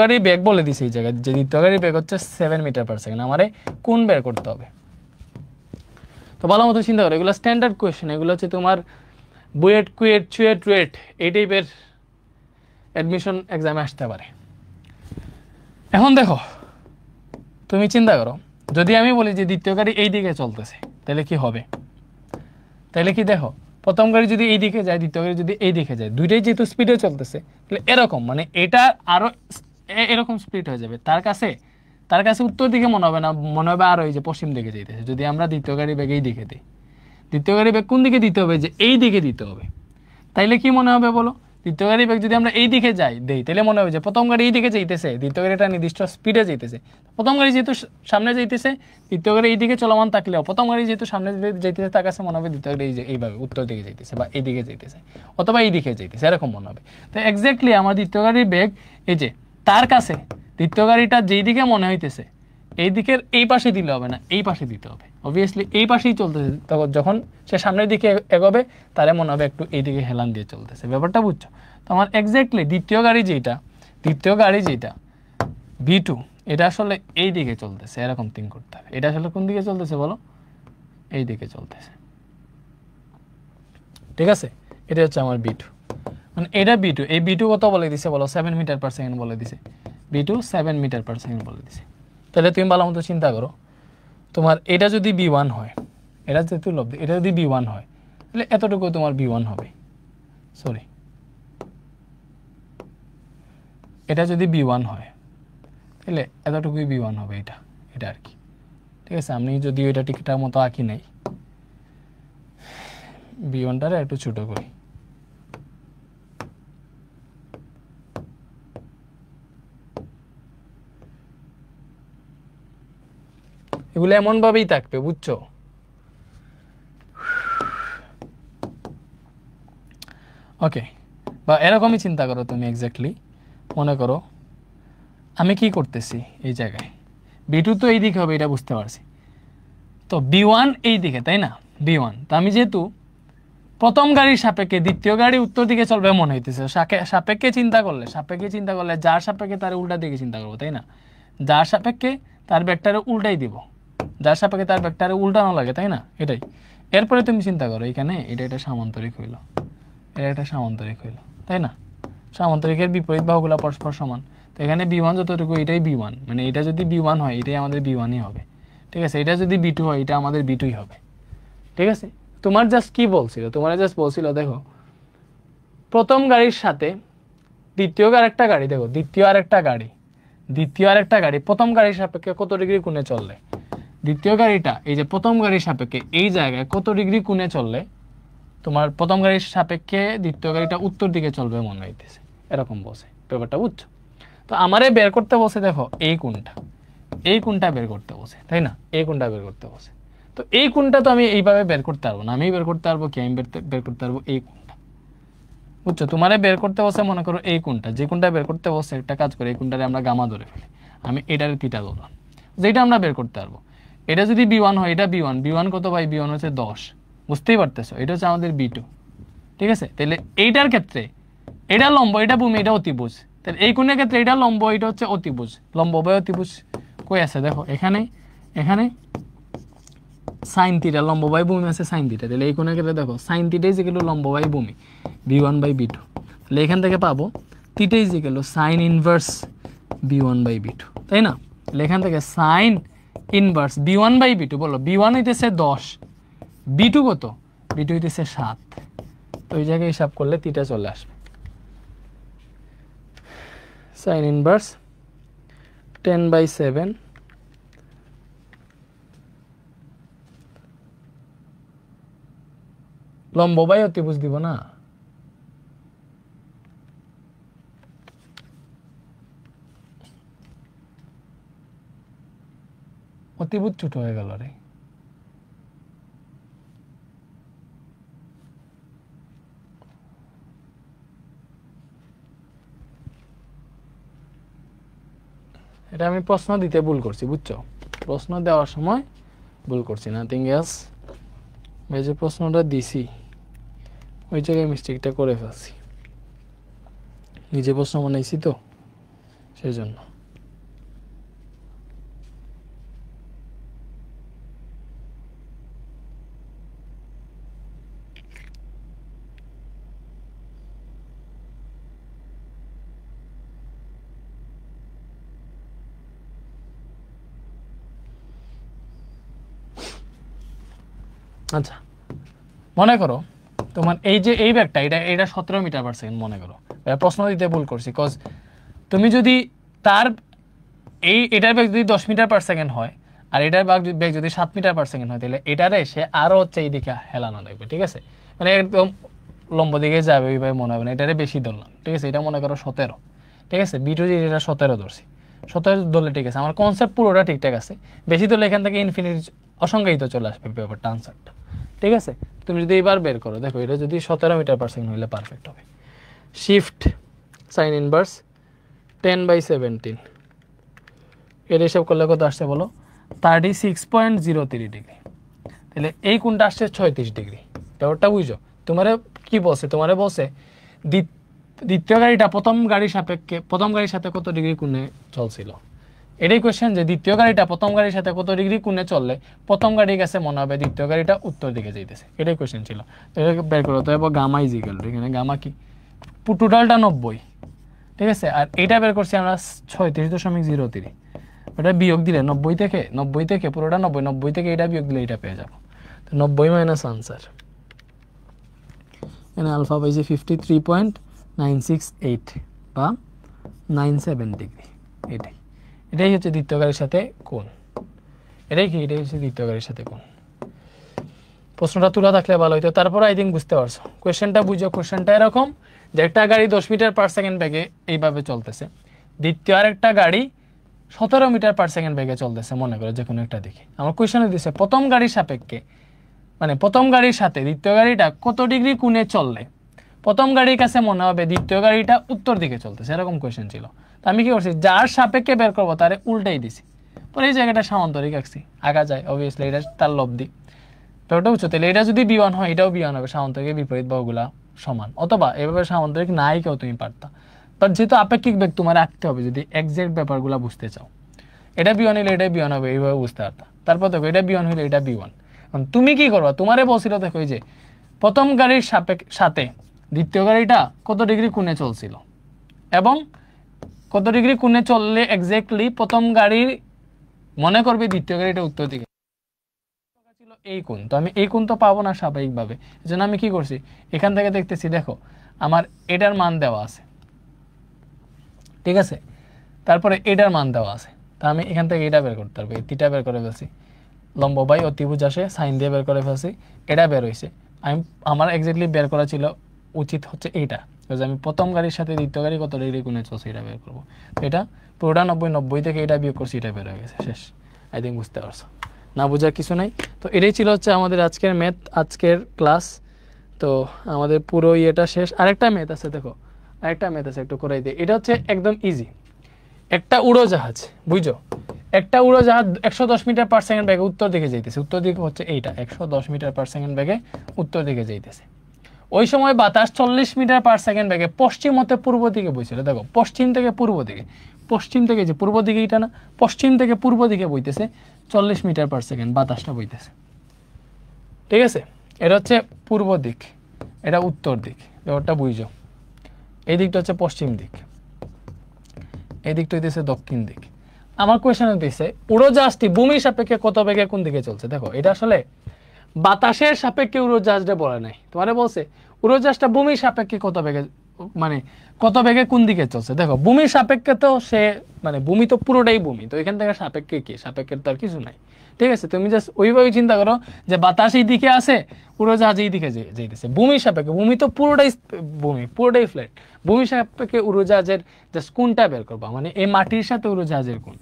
গাড়ির বেগ বলে দিছে এই জায়গায় যে দ্বিতীয় গাড়ির বেগ হচ্ছে 7 মিটার পার সেকেন্ড। আমারে কোন বের করতে হবে? তো ভালো মতো চিন্তা করো, এগুলো স্ট্যান্ডার্ড কোয়েশ্চেন, এগুলো হচ্ছে তোমার বুয়েট, কুয়েট, চুয়েট, রুয়েট এই টাইপের অ্যাডমিশন এক্সামে আসতে পারে। এখন দেখো তুমি চিন্তা করো, যদি আমি বলি যে দ্বিতীয় গাড়ি এই দিকে চলতেছে তাহলে কি হবে? তাহলে কি দেখো প্রথম গাড়ি যদি এই দিকে যায়, দ্বিতীয় গাড়ি যদি এই দিকে যায়, দুইটাই যেহেতু স্পিডে চলতেছে তাহলে এরকম, মানে এটা আরো এরকম স্পিড হয়ে যাবে। তার কাছে উত্তর দিকে মনে হবে না, মনে হবে আর ওই যে পশ্চিম দিকে যাইতেছে। যদি আমরা দ্বিতীয় গাড়ি বেগ এই দিকে দিই, দ্বিতীয় গাড়ি বেগ কোন দিকে দিতে হবে? যে এই দিকে দিতে হবে। তাইলে কি মনে হবে বলো? দ্বিতীয় গাড়ি বেগ যদি আমরা এই দিকে দেই তাহলে মনে হবে যে প্রথম গাড়ি এই দিকে যাইতেছে, দ্বিতীয় গাড়িটা নির্দিষ্ট স্পিডে যাইতেছে। প্রথম গাড়ি যেহেতু সামনে যাইতেছে, দ্বিতীয় গাড়ি এই দিকে চলমান থাকলেও প্রথম গাড়ি যেহেতু সামনে যাইতেছে, তার কাছে মনে হবে দ্বিতীয় গাড়ি এইভাবে উত্তর দিকে যাইতেছে বা এই দিকে যাইতেছে অথবা এই দিকে যাইতেছে, এরকম মনে হবে। তো এক্স্যাক্টলি আমার দ্বিতীয় গাড়ির বেগ এই যে তার কাছে দ্বিতীয় গাড়িটা যেই দিকে মনে হইতেছে এই দিকের এই পাশে দিলে হবে না, এই পাশে দিতে হবে। অবভিয়াসলি এই পাশেই চলতেছে, তখন যখন সে সামনের দিকে এগোবে তারে মনে হবে একটু এই দিকে হেলান দিয়ে চলতেছে। ব্যাপারটা বুঝছো? তো আমার এক্স্যাক্টলি দ্বিতীয় গাড়ি যেটা B2 এটা আসলে এই দিকে চলতেছে, এরকম থিঙ্ক করতে হবে। এটা আসলে কোন দিকে চলতেছে বলো? এই দিকে চলতেছে, ঠিক আছে? এটা হচ্ছে আমার B2, মানে এটা B2। এই B2 কত বলে দিছে বলো? 7 মিটার পার সেকেন্ড বলে দিছে। B2 7 মিটার পার সেকেন্ড বলে দিছে। তাহলে তুমি ভালো মতো চিন্তা করো, তোমার এটা যদি B1 হয়, এটা যেহেতু লব্ধি, এটা যদি B1 হয় তাহলে এতটুকু তোমার B1 হবে। সরি, এটা যদি B1 হয় তাহলে এতটুকুই B1 হবে, এটা আর কি, ঠিক আছে? আমি যদি এটা ঠিকঠাক মতো আঁকি নাই, B1টারে একটু ছোট করি, এগুলো এমন ভাবেই থাকবে, বুঝছো? ওকে, বা এরকমই চিন্তা করো তুমি। এক্স্যাক্টলি মনে করো আমি কি করতেছি, এই জায়গায় B2 তো এই দিকে হবে, এটা বুঝতে পারছি। তো B1 এই দিকে, তাই না? B1, তো আমি যেহেতু প্রথম গাড়ির সাপেক্ষে দ্বিতীয় গাড়ি উত্তর দিকে চলবে মনে হইতেছে, সাপেক্ষে চিন্তা করলে যার সাপেক্ষে তার উল্টা দিকে চিন্তা করবো, তাই না? যার সাপেক্ষে তার ব্যাগটারে উল্টাই দিব, যার সাপেক্ষে তার ব্যাগটারে উল্টানো লাগে, তাই না? এটাই। এরপরে তুমি চিন্তা করো, এখানে এটা সামান্তরিক হইলো, এটা সামান্তরিক হইলো, তাই না? সামান্তরিকের বিপরীত বাহুগুলো পরস্পর সমান। তো এখানে B1 যতটুকু, এটাই B1, মানে এটা যদি B1 হয় এটাই আমাদের B1ই হবে, ঠিক আছে? এটা যদি B2 হয় এটা আমাদের B2ই হবে, ঠিক আছে? তোমার জাস্ট কি বলছিল? তোমার জাস্ট বলছিল দেখো প্রথম গাড়ির সাথে দ্বিতীয় আরেকটা গাড়ি, দেখো দ্বিতীয় আরেকটা গাড়ি প্রথম গাড়ির সাপেক্ষে কত ডিগ্রি কোণে চললে, দ্বিতীয় গাড়িটা এই যে প্রথম গাড়ির সাপেক্ষে এই জায়গায় কত ডিগ্রি কোণে চললে তোমার প্রথম গাড়ির সাপেক্ষে দ্বিতীয় গাড়িটা উত্তর দিকে চলবে মনে হইতেছে, এরকম বসে ব্যাপারটা, বুঝছো? তো আমারে বের করতে বসে দেখো এই কোণটা বের করতে বসে, তাই না? এই কোণটা বের করতে বসে। তো এই কোণটা তো আমি এইভাবে বের করতে পারবো না, আমি বের করতে পারবো কি, আমি বের করতে পারবো এই কোণটা, বুঝছো? তোমারে বের করতে বসে মনে করো এই কোণটা, যে কোণটা বের করতে বসে একটা কাজ করে এই কোণটারে আমরা গামা ধরে ফেলি, আমি এটারে থিটা ধরলাম, যেটা আমরা বের করতে পারবো। এটা যদি B1 হয়, এটা B1 কত ভাই? B1 হচ্ছে 10, বুঝতেই পারতেছো? এটা হচ্ছে আমাদের B2, ঠিক আছে? তাহলে এইটার ক্ষেত্রে এটা লম্ব, এটা ভূমি, এটা অতিভুজ, তাহলে এই কোণের ক্ষেত্রে এটা লম্ব, এটা হচ্ছে অতিভুজ, লম্ব বাই অতিভুজ কই আছে দেখো এখানে, এখানে সাইন থিটা, লম্ব বাই ভূমি আছে সাইন থিটা, তাহলে এই কোণের ক্ষেত্রে দেখো sine theta is equal to লম্ব বাই ভূমি B1 বাই B2, তাহলে এখান থেকে পাবো theta is equal to sine inverse B1 by B2, তাই না? তাহলে এখান থেকে sign inverse B1 by B2, বলো B1 হইতেছে 10, B2 কত? B2 হইতেছে 7, তো এই জায়গায় হিসাব করলে থিটা চলে আসবে সাইন ইনভার্স 10/7 লম্ব বাই অতিভুজ দিব না, অতিভুজ ছোট হয়ে গেল রে। এটা আমি প্রশ্ন দিতে ভুল করছি, বুঝছো? প্রশ্ন দেওয়ার সময় ভুল করছি, নাথিং এলস। এই যে প্রশ্নটা দিছি ওই জায়গায় মিস্টেকটা করে ফেলছি, নিজে প্রশ্ন বানাইছি তো সেই জন্য। আচ্ছা, মনে করো তোমার এই যে এই ব্যাগটা, এটা 17 মিটার পার সেকেন্ড মনে করো। প্রশ্ন দিতে ভুল করছি, কজ তুমি যদি তার এটার ব্যাগ যদি 10 মিটার পার সেকেন্ড হয় আর এটার ব্যাগ যদি 7 মিটার পার সেকেন্ড হয়, তাহলে এটারে সে আরও হচ্ছে এই দিকে হেলানো লাগবে, ঠিক আছে? মানে একদম লম্ব দিকে যাবে ওইভাবে মনে হবে না, এটারে বেশি ধরলাম, ঠিক আছে? এটা মনে করো 17, ঠিক আছে? B2 এটা 17 ধরছি, 17 ধরলে ঠিক আছে, আমার কনসেপ্ট পুরোটা ঠিকঠাক আছে। বেশি ধরলে এখান থেকে ইনফিনিটি অসংখ্যায়িত চলে আসবে ব্যাপারটা, আনসারটা, ঠিক আছে? তুমি যদি এবার বের করো, দেখো এটা যদি 17 মিটার পার সেকেন্ড হইলে পারফেক্ট হবে। শিফট সাইন ইনভার্স 10/17, এর হিসাব করলে কত আসছে বলো? 36.03 ডিগ্রি। তাহলে এই কোণটা আসছে 36 ডিগ্রি, ব্যাপারটা বুঝো? তোমারে কি বলছে? তোমারে বলছে দ্বিতীয় গাড়িটা প্রথম গাড়ির সাথে কত ডিগ্রি কোণে চলছিল, এটাই কোয়েশ্চেন, যে দ্বিতীয় গাড়িটা প্রথম গাড়ির সাথে কত ডিগ্রি কোণে চললে প্রথম গাড়ির কাছে মনে হবে দ্বিতীয় গাড়িটা উত্তর দিকে যাইতেছে, এটাই কোয়েশ্চেন ছিল। এটাকে বের করতে হবে গামা ইজ ইকুয়াল টু, এখানে গামা কি? টোটালটা 90, ঠিক আছে? আর এইটা বের করছি আমরা 36.03, ওটা বিয়োগ দিলে 90 থেকে পুরোটা 90 থেকে এটা বিয়োগ দিলে এটা পেয়ে যাবো। তো 90 মাইনাস আনসার, এখানে আলফা পাইছে 53.968 বা 97 ডিগ্রি। এটাই হচ্ছে দ্বিতীয় গাড়ির সাথে কোণ, এটাই হচ্ছে দ্বিতীয় গাড়ির সাথে কোণ। প্রশ্নটা তুলা থাকলে ভালো হইতো, তারপর আই থিঙ্ক বুঝতে পারছো কোয়েশ্চেনটা। বুঝো কোয়েশ্চেনটা এরকম যে একটা গাড়ি 10 মিটার পার সেকেন্ড বেগে এইভাবে চলতেছে, দ্বিতীয় আরেকটা গাড়ি 17 মিটার পার সেকেন্ড বেগে চলতেছে, মনে করো যে কোনো একটা দিকে। আমার কোয়েশ্চেনে দিচ্ছে প্রথম গাড়ির সাপেক্ষে, মানে প্রথম গাড়ির সাথে দ্বিতীয় গাড়িটা কত ডিগ্রি কোণে চললে প্রথম গাড়ির কাছে মনে হবে দ্বিতীয় গাড়িটা উত্তর দিকে চলতেছে, এরকম কোয়েশ্চেন ছিল। তো আমি কি করছি, যার সাপেক্ষে বের করবো তারে উল্টাই দিছি, পরে এই জায়গাটা সামান্তরিক আঁকছি, আগা যায় অবভিয়াসলি, এটা তার লব্ধি। তো ওটা বুঝছো? তাহলে এটা যদি B1 হয় এটাও B1 হবে, সামান্তরিকের বিপরীত বাহুগুলা সমান, অথবা এভাবে সামান্তরিক নাই কেউ তুমি পারতা, বাট যেহেতু আপেক্ষিক বেগ তোমার রাখতে হবে যদি এক্সাক্ট ব্যাপারগুলো বুঝতে চাও। এটা B1 হলে এটা B1 হবে, এইভাবে বুঝতে পারতা। তারপর দেখো এটা B1 হলে এটা B1, এখন তুমি কি করবা? তোমারে বলছিল দেখো এই যে প্রথম গাড়ির সাথে দ্বিতীয় গাড়িটা কত ডিগ্রি কোণে চলছিল এবং কত ডিগ্রি কোণে চললে এক্স্যাক্টলি প্রথম গাড়ির মনে করবে দ্বিতীয় গাড়িটা উত্তর দিকে ছিল এই কোণ। তো আমি এই কোণ তো পাবো না স্বাভাবিকভাবে, এই জন্য আমি কি করছি, এখান থেকে দেখতেছি দেখো আমার এটার মান দেওয়া আছে, ঠিক আছে। তারপরে এটার মান দেওয়া আছে, তা আমি এখান থেকে এটা বের করতে পারবো, এই থিটা বের করে ফেলছি, লম্ব বাই অতিভুজ আসে সাইন দিয়ে বের করে ফেলছি, এটা বের হয়েছে। আমার এক্স্যাক্টলি বের করা ছিল উচিত হচ্ছে এইটা, আমি প্রথম গাড়ির সাথে দ্বিতীয় গাড়ি কত ডিগ্রি কোণে চলছে এটা বের করবো। তো এটা পুরোটা 90 থেকে এটা বিয়োগ করছি, এটা বের হয়ে গেছে, শেষ। আই থিঙ্ক বুঝতে পারছো, না বোঝার কিছু নাই। তো এটাই ছিল হচ্ছে আমাদের আজকের ম্যাথ, আজকের ক্লাস। তো আমাদের পুরো ইয়েটা শেষ। আরেকটা ম্যাথ আছে, দেখো আরেকটা ম্যাথ আছে, একটু করাই দিই। এটা হচ্ছে একদম ইজি। একটা উড়োজাহাজ, বুঝছো, একটা উড়োজাহাজ 110 মিটার পার সেকেন্ড বেগে উত্তর দিকে যাইতেছে। উত্তর দিকে হচ্ছে এইটা, 110 মিটার পার সেকেন্ড বেগে উত্তর দিকে যাইতেছে। ওই সময় বাতাস 40 মিটার পার সেকেন্ড বেগে পশ্চিম হতে পূর্ব দিকে বইছিল। দেখো পশ্চিম থেকে পূর্ব দিকে, পশ্চিম থেকে যে পূর্ব দিকে এটা না, পশ্চিম থেকে পূর্ব দিকে বইতেছে 40 মিটার পার সেকেন্ড বাতাসটা বইতেছে। ঠিক আছে, এটা হচ্ছে পূর্ব দিক, এটা উত্তর দিক, ব্যাপারটা বুঝছো। এই দিকটা হচ্ছে পশ্চিম দিক, এই দিকটা হইতেছে দক্ষিণ দিক। আমার কোয়েশ্চেন হইতেছে উড়োজাহাজটি ভূমির সাপেক্ষে কত বেগে কোন দিকে চলছে। দেখো এটা আসলে বাতাসের সাপেক্ষে উড়োজাহাজটা বলে নাই, তোমারে বলছে উড়োজাহাজটা ভূমির সাপেক্ষে কত বেগে, মানে কত বেগে কোন দিকে চলছে। দেখো ভূমির সাপেক্ষে তো সে, মানে ভূমি তো পুরোটাই ভূমি, তো এখান থেকে সাপেক্ষে কি, সাপেক্ষের তো আর কিছু নাই। ঠিক আছে, তুমি জাস্ট ওইভাবে চিন্তা করো যে বাতাস এই দিকে আছে, উড়োজাহাজ এই দিকে যাইতেছে, ভূমির সাপেক্ষে। ভূমি তো পুরোটাই ভূমি, পুরোটাই ফ্ল্যাট। ভূমির সাপেক্ষে উড়োজাহাজের জাস্ট কোনটা বের করবা, মানে এই মাটির সাথে উড়োজাহাজের কোন,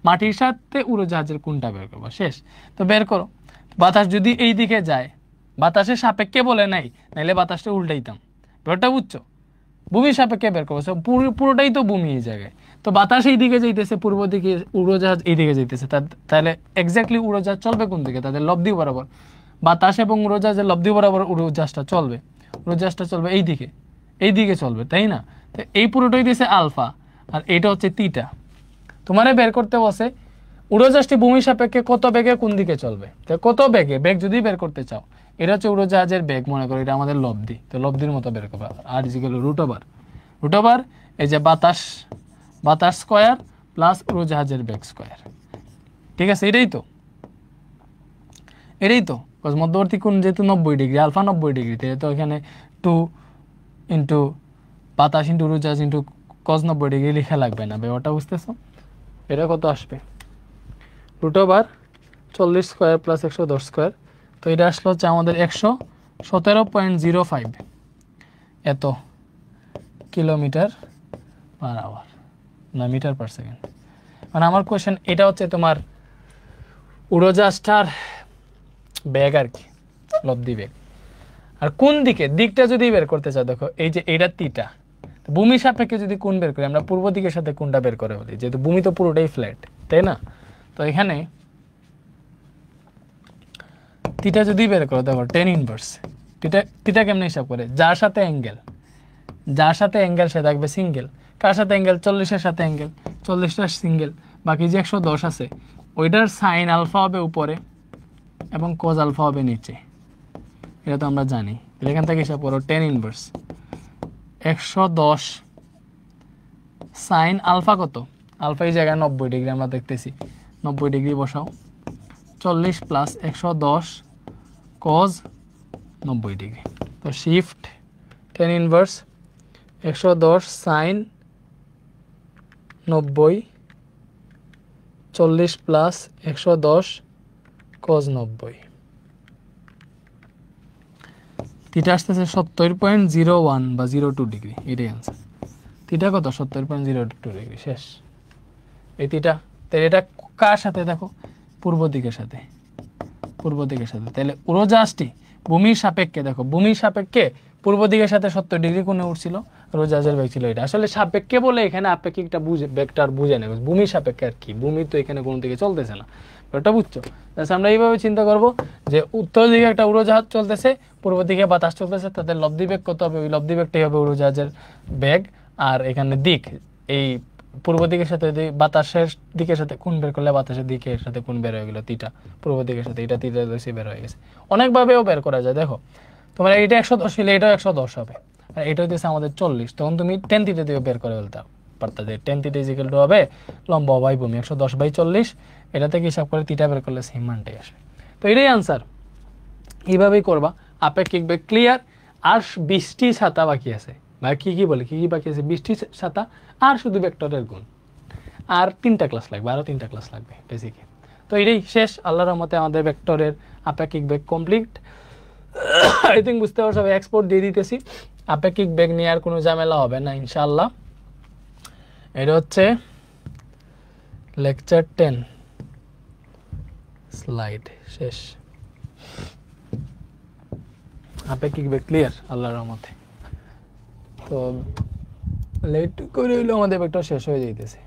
মাটির সাথে উড়োজাহাজের কোনটা বের করবা, শেষ। তো বের করো। বাতাস যদি এই দিকে যায়, বাতাসের সাপেক্ষে বলে নাই, নাইলে বাতাসটা উল্টাইতাম, ব্যাপারটা বুঝছো। ভূমির সাপেক্ষে বের করবো, পুরোটাই তো ভূমি এই জায়গায়। তো বাতাস এই দিকে যাইতেছে পূর্ব দিকে, উড়োজাহাজ এই দিকে যাইতেছে, তাহলে এক্স্যাক্টলি উড়োজাহাজ চলবে কোন দিকে, তাদের লব্ধি বরাবর। বাতাস এবং উড়োজাহাজের লব্ধি বরাবর উড়োজাহাজটা চলবে, উড়োজাহাজটা চলবে এই দিকে, এই দিকে চলবে, তাই না। তো এই পুরোটাই দিয়েছে আলফা, আর এইটা হচ্ছে থিটা। তোমারে বের করতে বসে উড়োজাহাজটি ভূমির সাপেক্ষে কত বেগে কোন দিকে চলবে। তো কত বেগে, বেগ যদি বের করতে চাও, এটা হচ্ছে উড়োজাহাজের বেগ, মনে করো এটা আমাদের লব্ধি, তো লব্ধির মতো বের করবে। আর ইজিক্যাল রুট ওভার, রুট ওভার এই যে বাতাস, বাতাস স্কোয়ার প্লাস উড়োজাহাজের বেগ স্কোয়ার। ঠিক আছে, এটাই তো, এটাই তো। মধ্যবর্তী কোণ যেহেতু 90 ডিগ্রি, আলফা 90 ডিগ্রি, তো এখানে 2 ইন্টু বাতাস ইন্টু উড়োজাহাজ ইন্টু কজ 90 ডিগ্রি লেখা লাগবে না, ব্যাপারটা বুঝতেছো। এটা কত আসবে, root over 40 square plus 110 square. তো এটা আসলো হচ্ছে আমাদের 117.05 এত কিলোমিটার পার আওয়ার, না মিটার পার সেকেন্ড। মানে আমার কোয়েশ্চেন এটা হচ্ছে তোমার উড়োজাহাজটার বেগ আর কি, লব্ধি বেগ। আর কোন দিকে, দিকটা যদি বের করতে চাও, দেখো এই যে এইটা থিটা, ভূমির সাপেক্ষে যদি কোণ বের করি, আমরা পূর্ব দিকের সাথে কোণটা বের করে বলি, যেহেতু ভূমি তো পুরোটাই ফ্ল্যাট, তাই না। তো এখানে থিটা যদি বের করো, দেখো টেন ইনভার্স, থিটা কেমনে হিসাব করে, যার সাথে অ্যাঙ্গেল, যার সাথে অ্যাঙ্গেল সে থাকবে সিঙ্গেল। কার সাথে অ্যাঙ্গেল, 40-এর সাথে অ্যাঙ্গেল, 40টা সিঙ্গেল, বাকি যে 110 আছে ওইটার সাইন আলফা হবে উপরে এবং কজ আলফা হবে নিচে, এটা তো আমরা জানি। এখান থেকে হিসাব করো, টেন ইনভার্স 110 সাইন আলফা কত, আলফা এই জায়গায় 90 ডিগ্রি আমরা দেখতেছি, 90 ডিগ্রি বসাও, 40 প্লাস 110 কজ 90 ডিগ্রি। তো shift tan inverse 110 sine 90, 40 plus 110 cos 90, theta আসতেছে 70.01 বা 02 ডিগ্রি, এটাই আনসার। থিটা কত, 70.02 ডিগ্রি, শেষ। এই থিটা, তাহলে এটা কার সাথে, দেখো পূর্ব দিকের সাথে, পূর্ব দিকের সাথে। তাহলে উড়োজাহাজটি ভূমির সাপেক্ষে, দেখো ভূমির সাপেক্ষে পূর্ব দিকের সাথে 70 ডিগ্রি কোণে উঠছিল, উড়োজাহাজের বেগ ছিল এটা। আসলে সাপেক্ষে বলে এখানে আপেক্ষিকটা বুঝে, বেগটা আর বুঝে না, ভূমির সাপেক্ষে আর কি, ভূমি তো এখানে কোনো দিকে চলতেছে না, ওটা বুঝছো। আমরা এইভাবে চিন্তা করব যে উত্তর দিকে একটা উড়োজাহাজ চলতেছে, পূর্ব দিকে বাতাস চলতেছে, তাদের লব্ধি বেগ কত হবে, ওই লব্ধি বেগটাই হবে উড়োজাহাজের বেগ। আর এখানে দিক, এই পূর্ব দিকের সাথে বাতাসের দিকের সাথে কোণ বের করলে বাতাসের দিকের সাথে কোণ বের হয়ে গেল, থিটা পূর্ব দিকের সাথে, এটা থিটা বেশি বের হয়ে গেছে। অনেকভাবেও বের করা যায়, দেখো তোমার এটা 110 হলে এটাও 110 হবে, আর এটা হইতেছে আমাদের 40, তখন তুমি টেন থিটা দিয়ে বের করে ফেলতে পারতা যে টেন থিটা ইজিক্যাল টু হবে লম্ব বাই ভূমি 110/40, এটা থেকে হিসাব করে থিটা বের করলে সেম মানটাই আসবে। তো এটাই আনসার, এইভাবেই করবা। আপেক্ষিক বেগ ক্লিয়ার। আর 20টি ছাতা বাকি আছে, বা কি কি বলে, কি কি বাকি আছে, বৃষ্টির সাথে আর শুধু ভেক্টরের গুণ। আর 3টা ক্লাস লাগবে, আরও 3টা ক্লাস লাগবে বেসিকে। তো এটাই শেষ, আল্লাহর রহমতে আমাদের ভেক্টরের আপেক্ষিক বেগ কমপ্লিট। আই থিঙ্ক বুঝতে পারছো, সবাই এক্সপোর্ট দিয়ে দিতেছি। আপেক্ষিক বেগ নিয়ে আর কোনো ঝামেলা হবে না ইনশাআল্লাহ। এটা হচ্ছে লেকচার 10 স্লাইড শেষ। আপেক্ষিক বেগ ক্লিয়ার আল্লাহর রহমতে। তো লেট করে হইলেও আমাদের ভেক্টর শেষ হয়ে যাইতেছে।